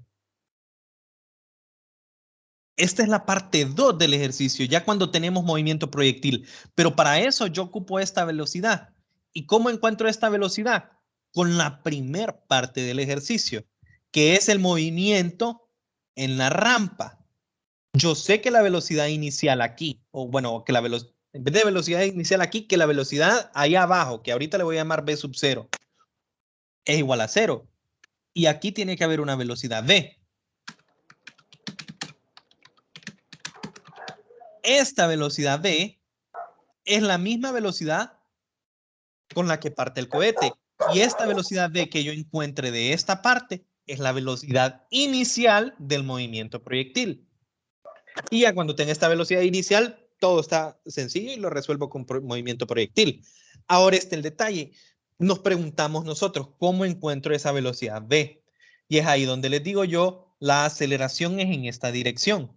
Esta es la parte 2 del ejercicio, ya cuando tenemos movimiento proyectil. Pero para eso yo ocupo esta velocidad. ¿Y cómo encuentro esta velocidad? Con la primer parte del ejercicio, que es el movimiento en la rampa. Yo sé que la velocidad inicial aquí, o bueno, que en vez de velocidad inicial aquí, que la velocidad ahí abajo, que ahorita le voy a llamar v sub 0, es igual a 0. Y aquí tiene que haber una velocidad v. Esta velocidad v es la misma velocidad con la que parte el cohete. Y esta velocidad v que yo encuentre de esta parte es la velocidad inicial del movimiento proyectil. Y ya cuando tenga esta velocidad inicial, todo está sencillo y lo resuelvo con movimiento proyectil. Ahora está el detalle. Nos preguntamos nosotros, ¿cómo encuentro esa velocidad v? Y es ahí donde les digo yo, la aceleración es en esta dirección.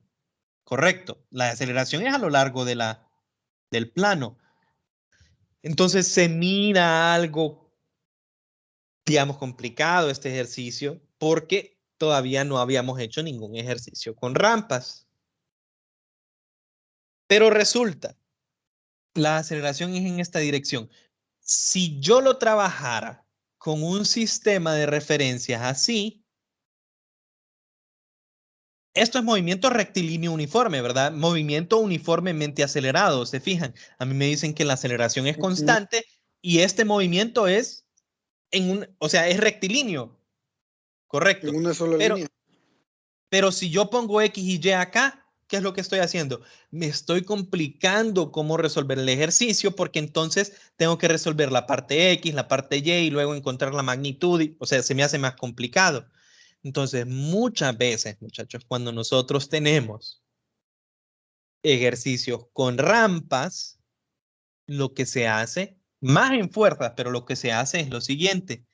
Correcto. La aceleración es a lo largo del plano. Entonces se mira algo digamos, complicado este ejercicio porque todavía no habíamos hecho ningún ejercicio con rampas. Pero resulta, la aceleración es en esta dirección. Si yo lo trabajara con un sistema de referencias así, esto es movimiento rectilíneo uniforme, ¿verdad? Movimiento uniformemente acelerado, ¿se fijan? A mí me dicen que la aceleración es constante y este movimiento es o sea, es rectilíneo, correcto. En una sola línea. Pero si yo pongo X y Y acá, ¿qué es lo que estoy haciendo? Me estoy complicando cómo resolver el ejercicio porque entonces tengo que resolver la parte X, la parte Y y luego encontrar la magnitud. O sea, se me hace más complicado. Entonces, muchas veces, muchachos, cuando nosotros tenemos ejercicios con rampas, lo que se hace, más en fuerzas, pero lo que se hace es lo siguiente.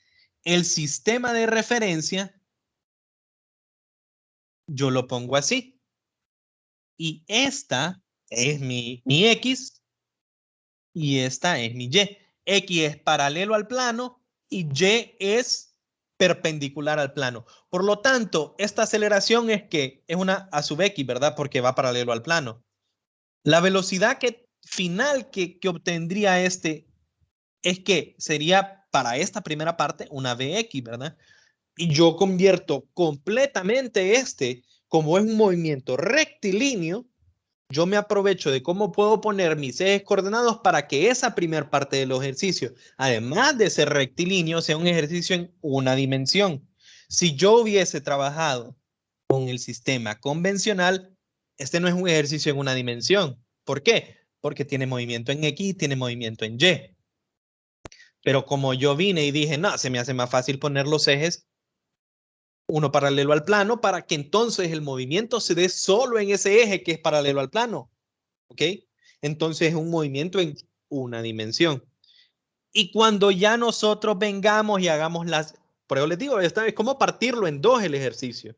El sistema de referencia, yo lo pongo así. Y esta es mi X y esta es mi Y. X es paralelo al plano y Y es perpendicular al plano. Por lo tanto, esta aceleración es una a sub X, ¿verdad? Porque va paralelo al plano. La velocidad final que obtendría este es que sería para esta primera parte una Vx, ¿verdad? Y yo convierto completamente como es un movimiento rectilíneo, yo me aprovecho de cómo puedo poner mis ejes coordenados para que esa primera parte del ejercicio, además de ser rectilíneo, sea un ejercicio en una dimensión. Si yo hubiese trabajado con el sistema convencional, este no es un ejercicio en una dimensión. ¿Por qué? Porque tiene movimiento en X y tiene movimiento en Y. Pero como yo vine y dije, no, se me hace más fácil poner los ejes uno paralelo al plano para que entonces el movimiento se dé solo en ese eje que es paralelo al plano. ¿Ok? Entonces es un movimiento en una dimensión. Y cuando ya nosotros vengamos y hagamos por eso les digo, esta es como partirlo en dos el ejercicio.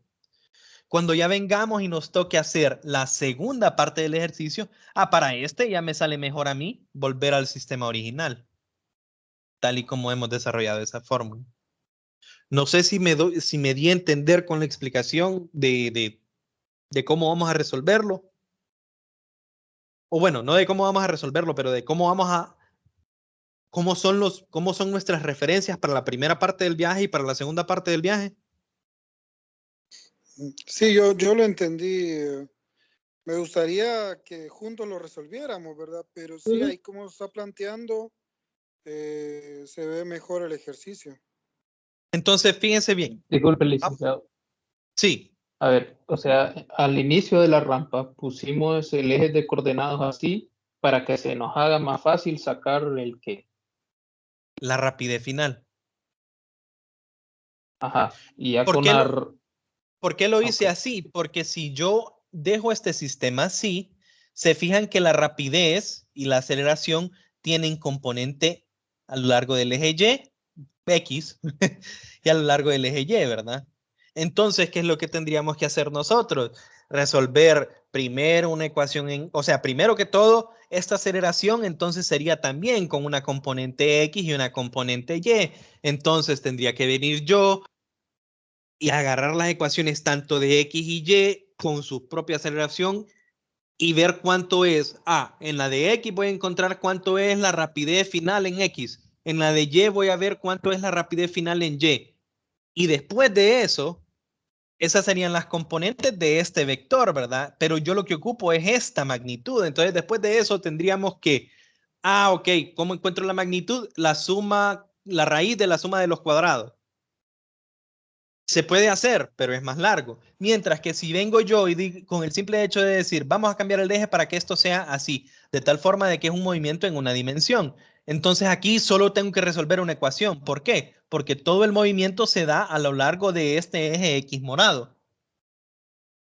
Cuando ya vengamos y nos toque hacer la segunda parte del ejercicio, para este ya me sale mejor a mí volver al sistema original, tal y como hemos desarrollado esa fórmula. No sé si me di a entender con la explicación de cómo vamos a resolverlo. O bueno, no de cómo vamos a resolverlo, pero de cómo cómo son nuestras referencias para la primera parte del viaje y para la segunda parte del viaje. Sí, yo lo entendí. Me gustaría que juntos lo resolviéramos, ¿verdad? Pero sí, ahí como está planteando, se ve mejor el ejercicio. Entonces, fíjense bien. Disculpe, licenciado. Sí. A ver, o sea, al inicio de la rampa pusimos el eje de coordenadas así para que se nos haga más fácil sacar el qué. La rapidez final. Ajá. Y ya ¿Por con qué lo hice así? Porque si yo dejo este sistema así, se fijan que la rapidez y la aceleración tienen componente a lo largo del eje Y, X, y a lo largo del eje Y, ¿verdad? Entonces, ¿qué es lo que tendríamos que hacer nosotros? Resolver primero una ecuación o sea, primero que todo, esta aceleración entonces sería también con una componente X y una componente Y. Entonces tendría que venir yo y agarrar las ecuaciones tanto de X y Y con su propia aceleración y ver cuánto es. En la de X voy a encontrar cuánto es la rapidez final en X. En la de Y voy a ver cuánto es la rapidez final en Y. Y después de eso, esas serían las componentes de este vector, ¿verdad? Pero yo lo que ocupo es esta magnitud. Entonces, después de eso tendríamos que, ok, ¿cómo encuentro la magnitud? La raíz de la suma de los cuadrados. Se puede hacer, pero es más largo. Mientras que si vengo yo y con el simple hecho de decir, vamos a cambiar el eje para que esto sea así, de tal forma de que es un movimiento en una dimensión. Entonces aquí solo tengo que resolver una ecuación. ¿Por qué? Porque todo el movimiento se da a lo largo de este eje X morado.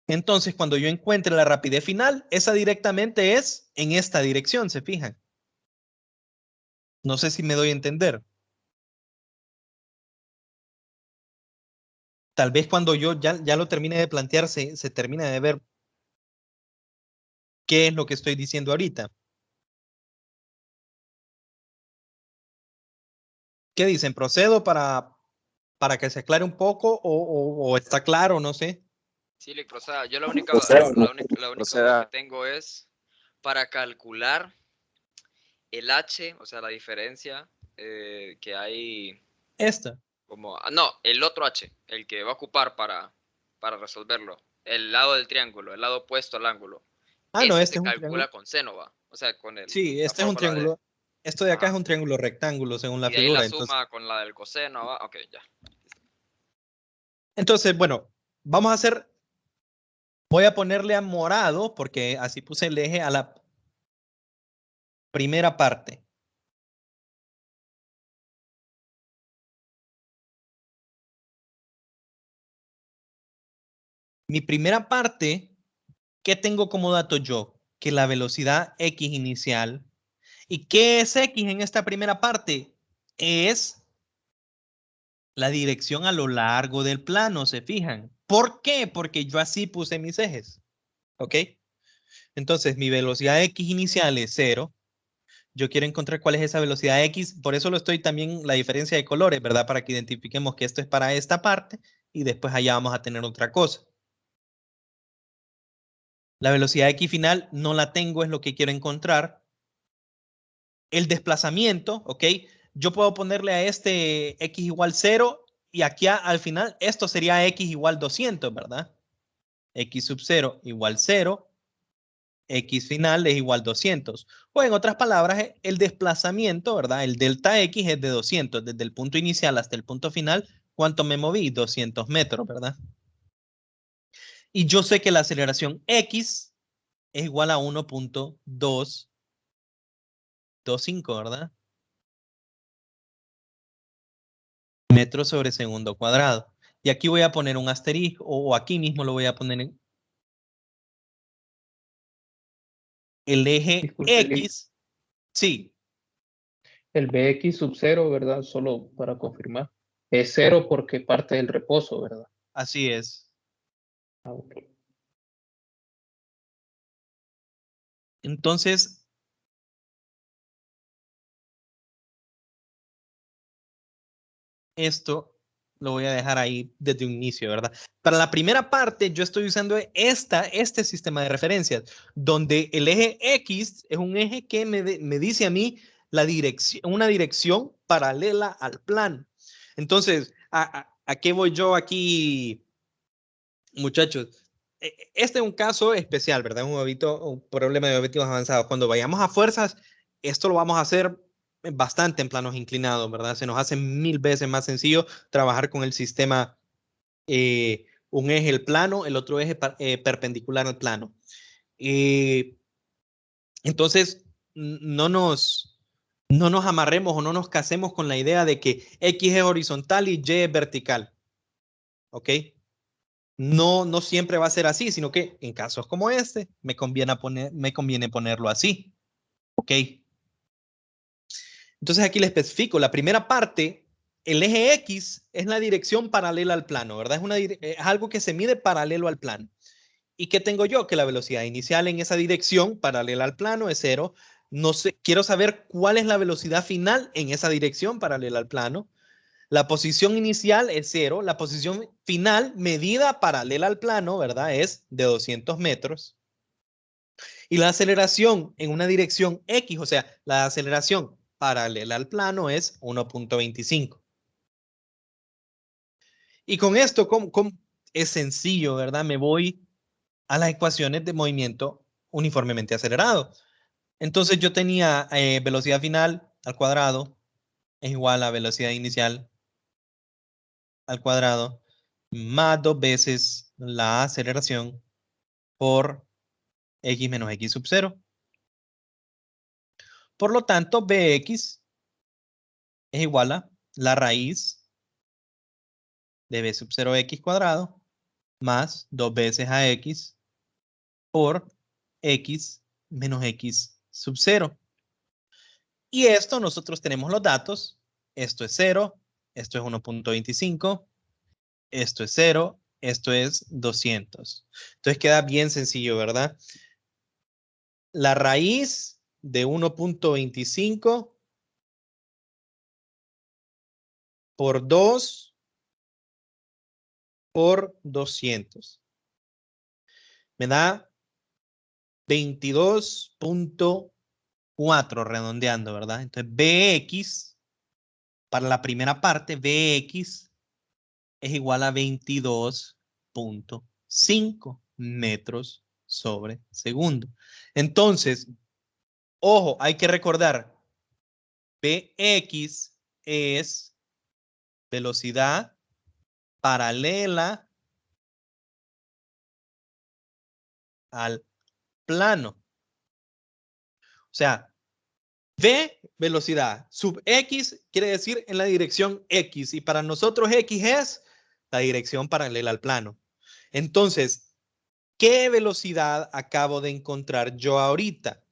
Entonces, cuando yo encuentre la rapidez final, esa directamente es en esta dirección, ¿se fijan? No sé si me doy a entender. Tal vez cuando yo ya lo termine de plantear, se termina de ver qué es lo que estoy diciendo ahorita. ¿Qué dicen? ¿Procedo para para que se aclare un poco o está claro, no sé. Sí, Lick, proceda. Yo la única Proceda, duda que tengo es para calcular el H, o sea, la diferencia que hay Esta. como... no, el otro H, el que va a ocupar para resolverlo. El lado del triángulo, el lado opuesto al ángulo. Ah, no, Ese este se es un calcula triángulo. con seno, ¿va? O sea, con Sí, la este es un fórmula de... triángulo. Esto de acá es Ajá. un triángulo rectángulo según la Y de ahí la figura. suma con la del coseno, ¿va? Ok, ya. Entonces, bueno, vamos a hacer, voy a ponerle a morado porque así puse el eje a la primera parte. Mi primera parte, ¿qué tengo como dato yo? Que la velocidad X inicial. ¿Y qué es X en esta primera parte? Es la dirección a lo largo del plano, ¿se fijan? ¿Por qué? Porque yo así puse mis ejes. ¿Ok? Entonces, mi velocidad X inicial es 0. Yo quiero encontrar cuál es esa velocidad X. Por eso lo estoy también la diferencia de colores, ¿verdad? Para que identifiquemos que esto es para esta parte y después allá vamos a tener otra cosa. La velocidad X final no la tengo, es lo que quiero encontrar. El desplazamiento, ¿ok? Yo puedo ponerle a este X igual 0 y aquí al final esto sería X igual 200, ¿verdad? X sub 0 igual 0, X final es igual 200. O en otras palabras, el desplazamiento, ¿verdad? El delta X es de 200, desde el punto inicial hasta el punto final. ¿Cuánto me moví? 200 metros, ¿verdad? Y yo sé que la aceleración X es igual a 1.225, ¿verdad? Metros sobre segundo cuadrado. Y aquí voy a poner un asterisco, o aquí mismo lo voy a poner en el eje Disculpe, Lick, X. Sí, el BX sub 0, ¿verdad? Solo para confirmar. Es 0 porque parte del reposo, ¿verdad? así es. Ah, ok. Entonces, esto lo voy a dejar ahí desde un inicio, ¿verdad? Para la primera parte, yo estoy usando este sistema de referencias, donde el eje X es un eje que me dice a mí la dirección, una dirección paralela al plano. Entonces, ¿a qué voy yo aquí, muchachos? Este es un caso especial, ¿verdad? Un problema de objetivos avanzados. Cuando vayamos a fuerzas, esto lo vamos a hacer bastante en planos inclinados, ¿verdad? Se nos hace 1000 veces más sencillo trabajar con el sistema, un eje el plano, el otro eje perpendicular al plano. Entonces, no nos amarremos o no nos casemos con la idea de que X es horizontal y Y es vertical. ¿Ok? No siempre va a ser así, sino que en casos como este me conviene ponerlo así. ¿Ok? Entonces aquí le especifico, la primera parte, el eje X es la dirección paralela al plano, ¿verdad? Es algo que se mide paralelo al plano. ¿Y qué tengo yo? Que la velocidad inicial en esa dirección paralela al plano es 0. No sé, quiero saber cuál es la velocidad final en esa dirección paralela al plano. La posición inicial es 0. La posición final medida paralela al plano, ¿verdad? Es de 200 metros. Y la aceleración en una dirección X, o sea, la aceleración paralela al plano es 1.25. Y con esto, es sencillo, ¿verdad? Me voy a las ecuaciones de movimiento uniformemente acelerado. Entonces yo tenía velocidad final al cuadrado es igual a velocidad inicial al cuadrado más 2 veces la aceleración por x menos x sub 0. Por lo tanto, bx es igual a la raíz de b sub 0 x cuadrado más 2 veces a x por x menos x sub 0. Y esto nosotros tenemos los datos. Esto es 0, esto es 1.25, esto es 0, esto es 200. Entonces queda bien sencillo, ¿verdad? La raíz de 1.25 por 2 por 200. Me da 22.4 redondeando, ¿verdad? Entonces, Bx, para la primera parte, Bx es igual a 22.5 metros sobre segundo. Entonces, ojo, hay que recordar, Bx es velocidad paralela al plano. O sea, V, velocidad, sub X quiere decir en la dirección X y para nosotros X es la dirección paralela al plano. Entonces, ¿qué velocidad acabo de encontrar yo ahorita?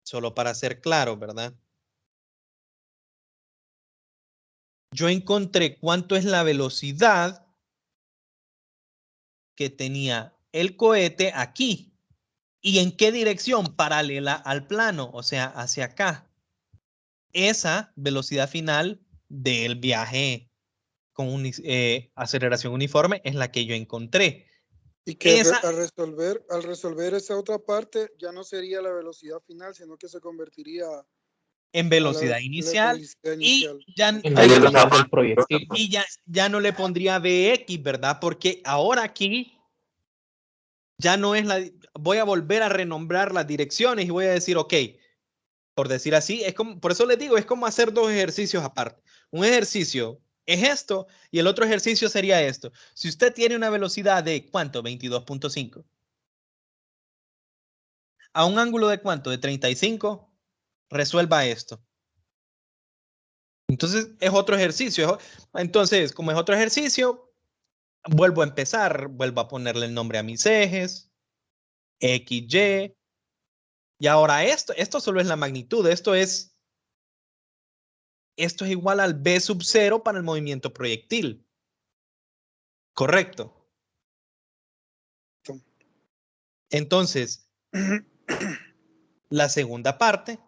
Solo para ser claro, ¿verdad? Yo encontré cuánto es la velocidad que tenía el cohete aquí. ¿Y en qué dirección? Paralela al plano, o sea, hacia acá. Esa velocidad final del viaje con aceleración uniforme es la que yo encontré. Y que Esa al resolver esa otra parte ya no sería la velocidad final, sino que se convertiría en a velocidad la inicial velocidad y inicial. ya, En la velocidad del proyectil. y ya no le pondría Vx, ¿verdad? Porque ahora aquí ya no es voy a volver a renombrar las direcciones y voy a decir, ok, por decir así, es como, por eso les digo, es como hacer dos ejercicios aparte. Un ejercicio es esto y el otro ejercicio sería esto. Si usted tiene una velocidad de ¿cuánto? 22.5. A un ángulo de ¿cuánto? De 35, resuelva esto. Entonces es otro ejercicio. Entonces, como es otro ejercicio, vuelvo a empezar, vuelvo a ponerle el nombre a mis ejes, X, Y. Y ahora esto solo es la magnitud, esto es igual al B sub 0 para el movimiento proyectil. Correcto. Entonces, la segunda parte.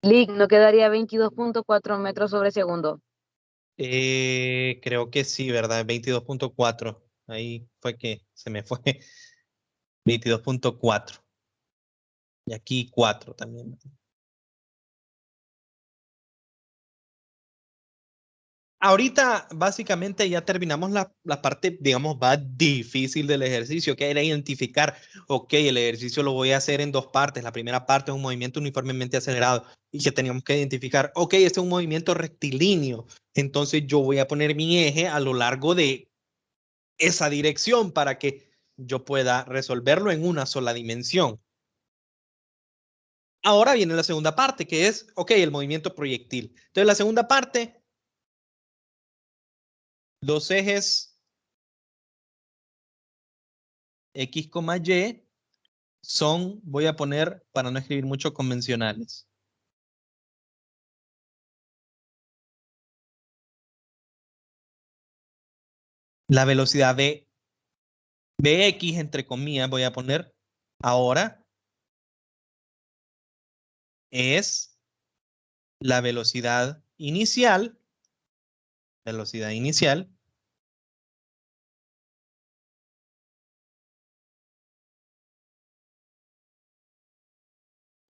Lick, ¿no quedaría 22.4 metros sobre segundo? Creo que sí, ¿verdad? 22.4. Ahí fue que se me fue. 22.4. Y aquí 4 también. Ahorita básicamente ya terminamos la parte, digamos, más difícil del ejercicio, que era identificar, ok, el ejercicio lo voy a hacer en dos partes. La primera parte es un movimiento uniformemente acelerado y que teníamos que identificar, ok, este es un movimiento rectilíneo. Entonces yo voy a poner mi eje a lo largo de esa dirección para que yo pueda resolverlo en una sola dimensión. Ahora viene la segunda parte, que es, ok, el movimiento proyectil. Entonces la segunda parte, los ejes X, Y son, voy a poner, para no escribir mucho, convencionales. La velocidad de Bx, entre comillas, voy a poner ahora, es la velocidad inicial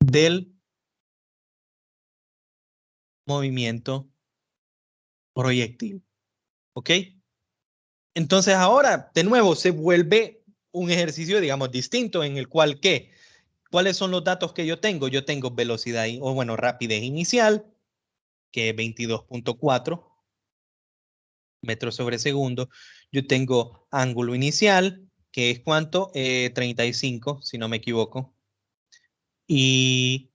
del movimiento proyectil. ¿Ok? Entonces ahora, de nuevo, se vuelve un ejercicio, digamos, distinto en el cual, ¿qué? ¿Cuáles son los datos que yo tengo? Yo tengo velocidad, o bueno, rapidez inicial, que es 22.4 metros sobre segundo. Yo tengo ángulo inicial, que es ¿cuánto? 35, si no me equivoco. Y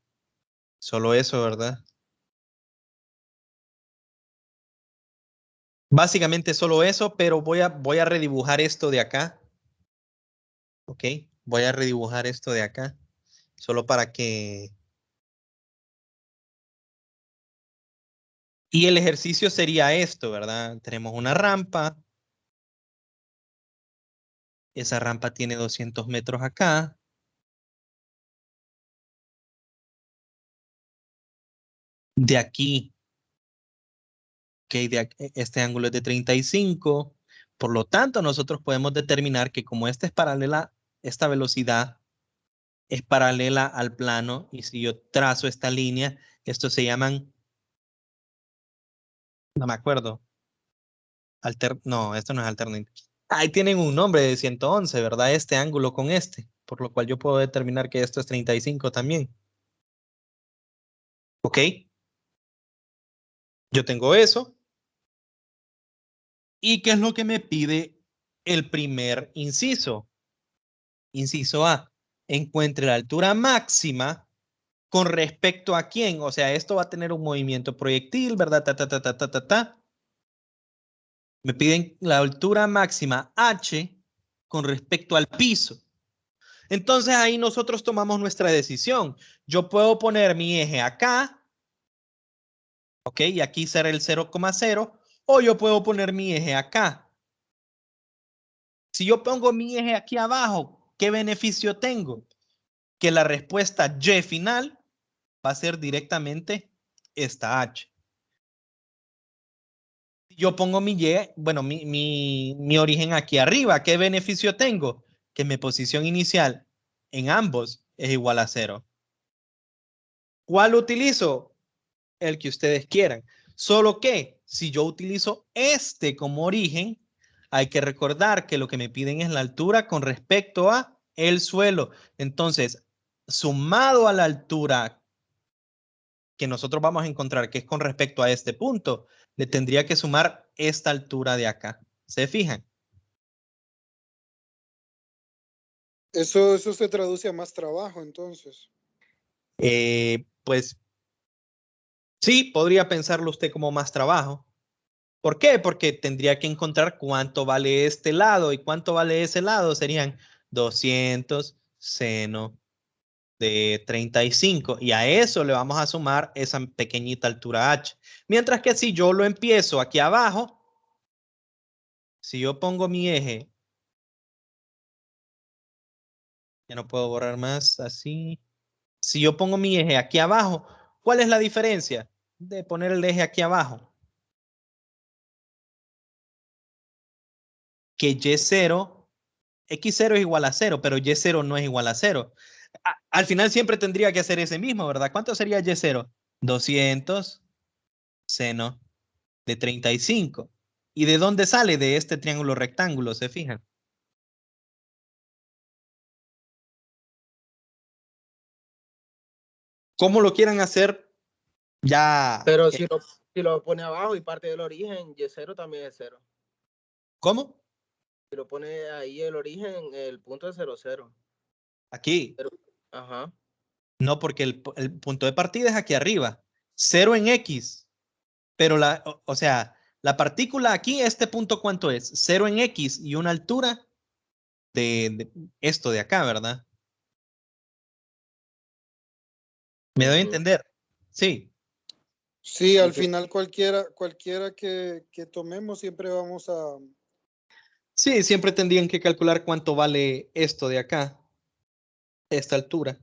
solo eso, ¿verdad? Básicamente solo eso, pero voy a redibujar esto de acá. ¿Ok? Voy a redibujar esto de acá, solo para que... Y el ejercicio sería esto, ¿verdad? Tenemos una rampa. Esa rampa tiene 200 metros acá. de aquí, este ángulo es de 35. Por lo tanto, nosotros podemos determinar que como esta es paralela, esta velocidad es paralela al plano, y si yo trazo esta línea, estos se llaman, no me acuerdo, no, esto no es alternante. Ahí tienen un nombre de 111, ¿verdad? Este ángulo con este, por lo cual yo puedo determinar que esto es 35 también. ¿Ok? Yo tengo eso. ¿Y qué es lo que me pide el primer inciso? Inciso A, encuentre la altura máxima con respecto a quién. O sea, esto va a tener un movimiento proyectil, ¿verdad? Me piden la altura máxima H con respecto al piso. Entonces ahí nosotros tomamos nuestra decisión. Yo puedo poner mi eje acá, ¿ok? Y aquí será el 0,0, o yo puedo poner mi eje acá. Si yo pongo mi eje aquí abajo, ¿qué beneficio tengo? Que la respuesta Y final va a ser directamente esta H. Si yo pongo mi Y, bueno, mi origen aquí arriba, ¿qué beneficio tengo? Que mi posición inicial en ambos es igual a 0. ¿Cuál utilizo? El que ustedes quieran. Solo que si yo utilizo este como origen, hay que recordar que lo que me piden es la altura con respecto a el suelo. Entonces, sumado a la altura que nosotros vamos a encontrar, que es con respecto a este punto, le tendría que sumar esta altura de acá. ¿Se fijan? Eso se traduce a más trabajo, entonces. Pues sí, podría pensarlo usted como más trabajo. ¿Por qué? Porque tendría que encontrar cuánto vale este lado, y cuánto vale ese lado serían 200 seno de 35, y a eso le vamos a sumar esa pequeñita altura h. Mientras que si yo lo empiezo aquí abajo, si yo pongo mi eje, ya no puedo borrar más así. Si yo pongo mi eje aquí abajo, ¿cuál es la diferencia de poner el eje aquí abajo? Que Y0, X0 es igual a 0, pero Y0 no es igual a 0. Al final siempre tendría que hacer ese mismo, ¿verdad? ¿Cuánto sería Y0? 200 seno de 35. ¿Y de dónde sale? De este triángulo rectángulo, ¿se fijan? ¿Cómo lo quieran hacer? Ya. Pero si lo pone abajo y parte del origen, Y0 también es 0. ¿Cómo? Si lo pone ahí el origen, el punto es 0, 0. Aquí. Pero, ajá. No, porque el punto de partida es aquí arriba. 0 en X. Pero o sea, la partícula aquí, este punto, ¿cuánto es? 0 en X y una altura de esto de acá, ¿verdad? ¿Me doy a entender? Sí. Sí, al final cualquiera que tomemos siempre vamos a... Sí, siempre tendrían que calcular cuánto vale esto de acá, esta altura.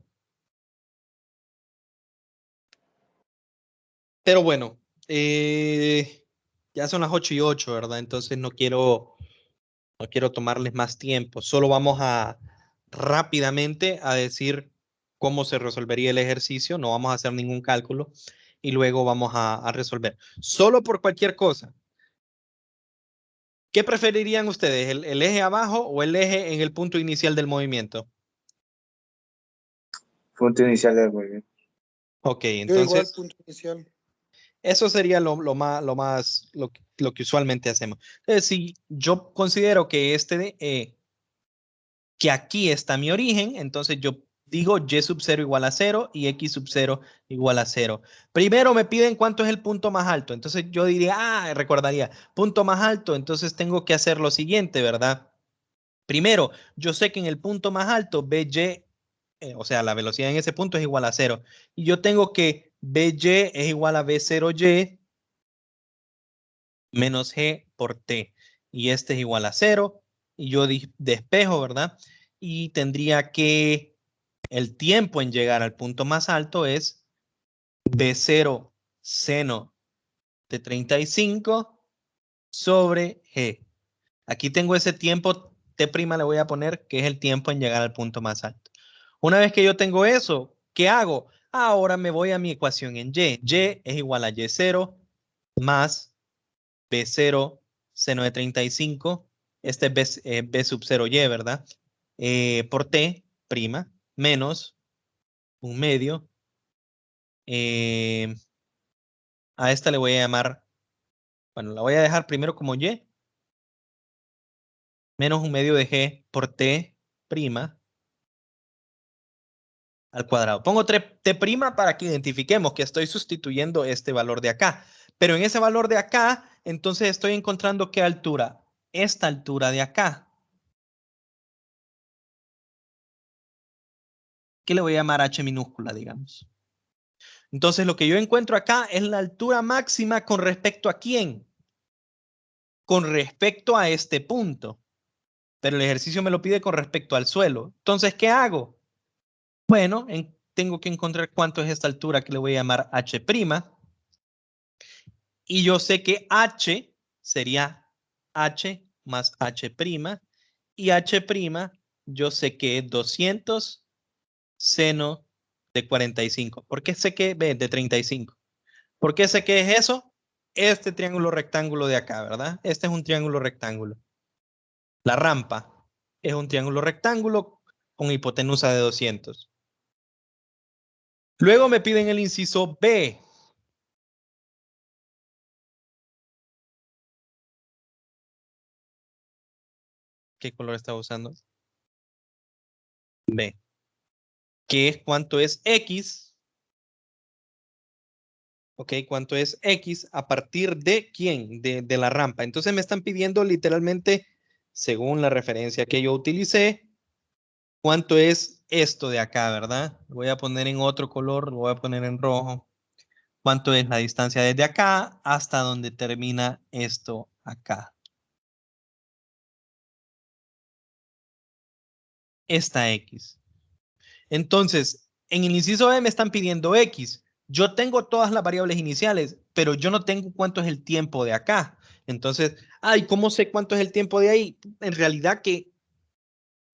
Pero bueno, ya son las 8:08, ¿verdad? Entonces no quiero tomarles más tiempo. Solo vamos a rápidamente a decir cómo se resolvería el ejercicio. No vamos a hacer ningún cálculo y luego vamos a resolver. Solo por cualquier cosa. ¿Qué preferirían ustedes? ¿El eje abajo o el eje en el punto inicial del movimiento? Punto inicial del movimiento. Ok, Yo igual, entonces punto inicial. eso sería lo que usualmente hacemos. Entonces, si yo considero que que aquí está mi origen, entonces yo digo Y sub 0 igual a 0 y X sub 0 igual a 0. Primero me piden cuánto es el punto más alto. Entonces yo diría, recordaría, punto más alto, entonces tengo que hacer lo siguiente, ¿verdad? Primero, yo sé que en el punto más alto, BY, o sea, la velocidad en ese punto es igual a 0. Y yo tengo que BY es igual a B0Y menos G por T. Y este es igual a 0. Y yo despejo, ¿verdad? Y tendría que el tiempo en llegar al punto más alto es B0 seno de 35 sobre G. Aquí tengo ese tiempo T' le voy a poner que es el tiempo en llegar al punto más alto. Una vez que yo tengo eso, ¿qué hago? Ahora me voy a mi ecuación en Y. Y es igual a Y0 más B0 seno de 35. Este es B sub 0Y, ¿verdad? Por T' menos un medio. A esta le voy a llamar, bueno, la voy a dejar primero como Y, menos un medio de G por T' al cuadrado. Pongo T' para que identifiquemos que estoy sustituyendo este valor de acá. Pero en ese valor de acá, entonces estoy encontrando ¿qué altura? Esta altura de acá. ¿Qué le voy a llamar H minúscula, digamos? Entonces lo que yo encuentro acá es la altura máxima con respecto a ¿quién? Con respecto a este punto. Pero el ejercicio me lo pide con respecto al suelo. Entonces, ¿qué hago? Bueno, tengo que encontrar cuánto es esta altura que le voy a llamar H'. Y yo sé que H sería H más H'. Y H' yo sé que es 200 seno de 45. ¿Por qué sé que de 35? ¿Por qué sé que es eso? Este triángulo rectángulo de acá, ¿verdad? Este es un triángulo rectángulo. La rampa es un triángulo rectángulo con hipotenusa de 200. Luego me piden el inciso B. ¿Qué color está usando? B. ¿Qué es cuánto es X? Ok, ¿cuánto es X a partir de quién? De la rampa. Entonces me están pidiendo literalmente, según la referencia que yo utilicé, cuánto es esto de acá, ¿verdad? Lo voy a poner en otro color, lo voy a poner en rojo. ¿Cuánto es la distancia desde acá hasta donde termina esto acá? Esta X. Entonces, en el inciso B me están pidiendo X. Yo tengo todas las variables iniciales, pero yo no tengo cuánto es el tiempo de acá. Entonces, ay, ¿cómo sé cuánto es el tiempo de ahí? En realidad que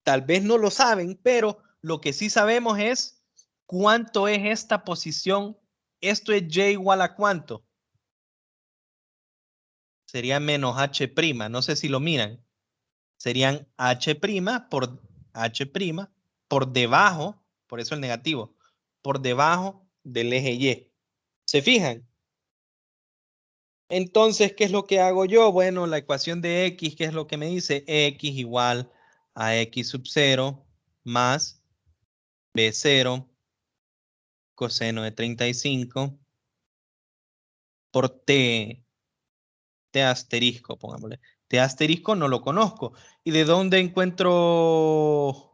tal vez no lo saben, pero lo que sí sabemos es cuánto es esta posición. Esto es Y igual a cuánto. Sería menos H'. No sé si lo miran. Serían H' por H' por debajo, por eso el negativo, por debajo del eje Y. ¿Se fijan? Entonces, ¿qué es lo que hago yo? Bueno, la ecuación de X, ¿qué es lo que me dice? X igual a X sub 0 más B0 coseno de 35 por T asterisco, pongámosle. T asterisco no lo conozco. ¿Y de dónde encuentro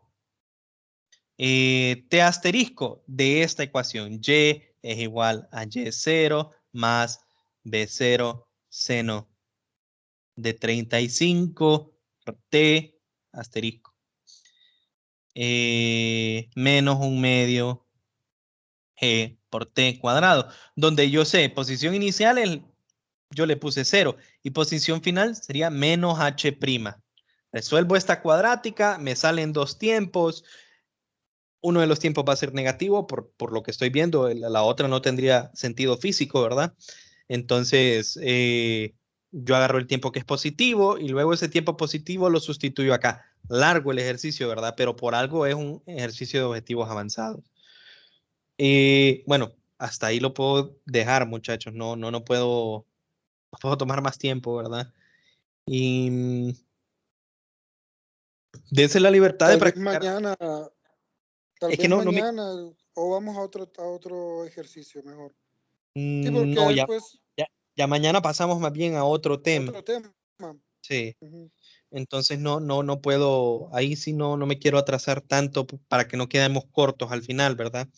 T asterisco de esta ecuación? Y es igual a Y0 más B0 seno de 35 T asterisco menos un medio G por T cuadrado, donde yo sé posición inicial yo le puse 0 y posición final sería menos H'. Resuelvo esta cuadrática, me salen dos tiempos. Uno de los tiempos va a ser negativo por lo que estoy viendo, la otra no tendría sentido físico, ¿verdad? Entonces, yo agarro el tiempo que es positivo y luego ese tiempo positivo lo sustituyo acá. Largo el ejercicio, ¿verdad? Pero por algo es un ejercicio de objetivos avanzados. Bueno, hasta ahí lo puedo dejar, muchachos. No puedo tomar más tiempo, ¿verdad? Y dense la libertad de Tal vez practicar. mañana, Es que no me... o vamos a otro ejercicio mejor. Sí, No, porque después ya mañana pasamos más bien a otro tema. otro tema. Sí. Ujú. Entonces no puedo, ahí sí no me quiero atrasar tanto para que no quedemos cortos al final, ¿verdad?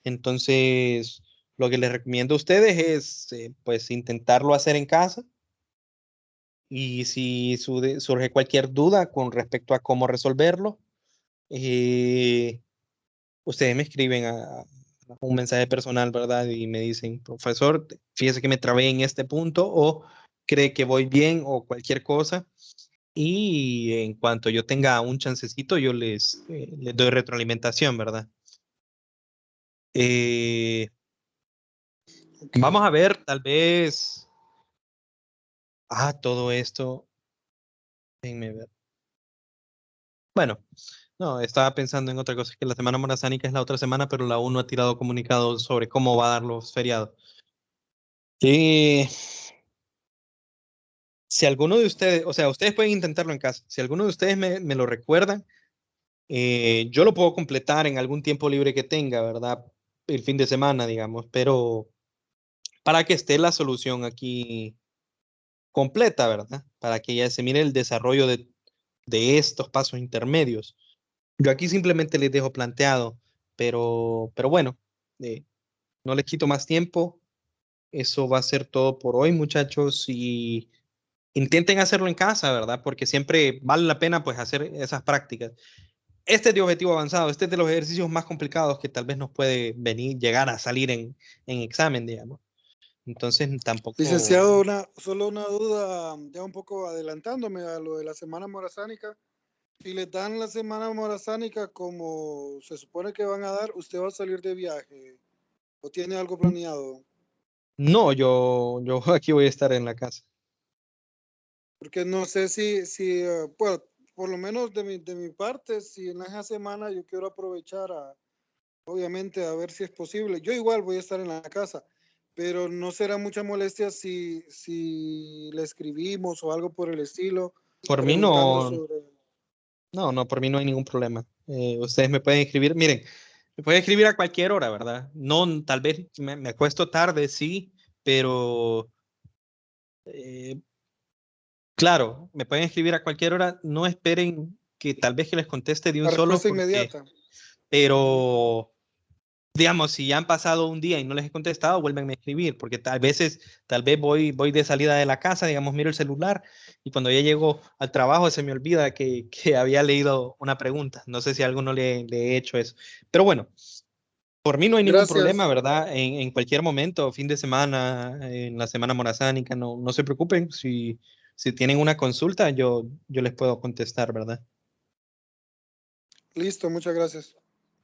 Entonces, lo que les recomiendo a ustedes es, pues, intentarlo hacer en casa. Y si surge cualquier duda con respecto a cómo resolverlo, ustedes me escriben un mensaje personal, ¿verdad? Y me dicen, profesor, fíjese que me trabé en este punto o cree que voy bien o cualquier cosa. Y en cuanto yo tenga un chancecito, yo les doy retroalimentación, ¿verdad? Vamos a ver, tal vez. Todo esto. Déjenme ver. Bueno, no, estaba pensando en otra cosa, que la semana morazánica es la otra semana, pero la U no ha tirado comunicados sobre cómo va a dar los feriados. Si alguno de ustedes, o sea, ustedes pueden intentarlo en casa. Si alguno de ustedes me lo recuerdan, yo lo puedo completar en algún tiempo libre que tenga, ¿verdad? El fin de semana, digamos, pero para que esté la solución aquí completa, ¿verdad? Para que ya se mire el desarrollo de estos pasos intermedios. Yo aquí simplemente les dejo planteado, pero bueno, no les quito más tiempo. Eso va a ser todo por hoy, muchachos, y intenten hacerlo en casa, ¿verdad? Porque siempre vale la pena pues hacer esas prácticas. Este es de objetivo avanzado, este es de los ejercicios más complicados que tal vez nos puede llegar a salir en examen, digamos. Entonces tampoco... Licenciado, solo una duda, ya un poco adelantándome a lo de la semana morazánica. Si les dan la semana morazánica como se supone que van a dar, ¿usted va a salir de viaje o tiene algo planeado? No, yo aquí voy a estar en la casa. Porque no sé bueno, por lo menos de mi parte, si en esa semana yo quiero aprovechar obviamente, a ver si es posible. Yo igual voy a estar en la casa, pero no será mucha molestia si le escribimos o algo por el estilo, Por mí preguntando no, sobre... no, por mí no hay ningún problema. Ustedes me pueden escribir, miren, me pueden escribir a cualquier hora, ¿verdad? No, tal vez me acuesto tarde, sí, pero claro, me pueden escribir a cualquier hora. No esperen que tal vez que les conteste de un La solo, respuesta inmediata. pero digamos, si ya han pasado un día y no les he contestado, vuélvenme a escribir, porque tal vez voy de salida de la casa, digamos, miro el celular y cuando ya llego al trabajo se me olvida que había leído una pregunta. No sé si a alguno le he hecho eso. Pero bueno, por mí no hay ningún problema, Gracias. ¿verdad? En cualquier momento, fin de semana, en la semana morazánica, no se preocupen. Si tienen una consulta, yo les puedo contestar, ¿verdad? Listo, muchas gracias.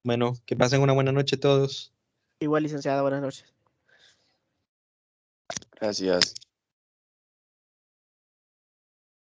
Bueno, que pasen una buena noche todos. Igual, licenciada, buenas noches. Gracias.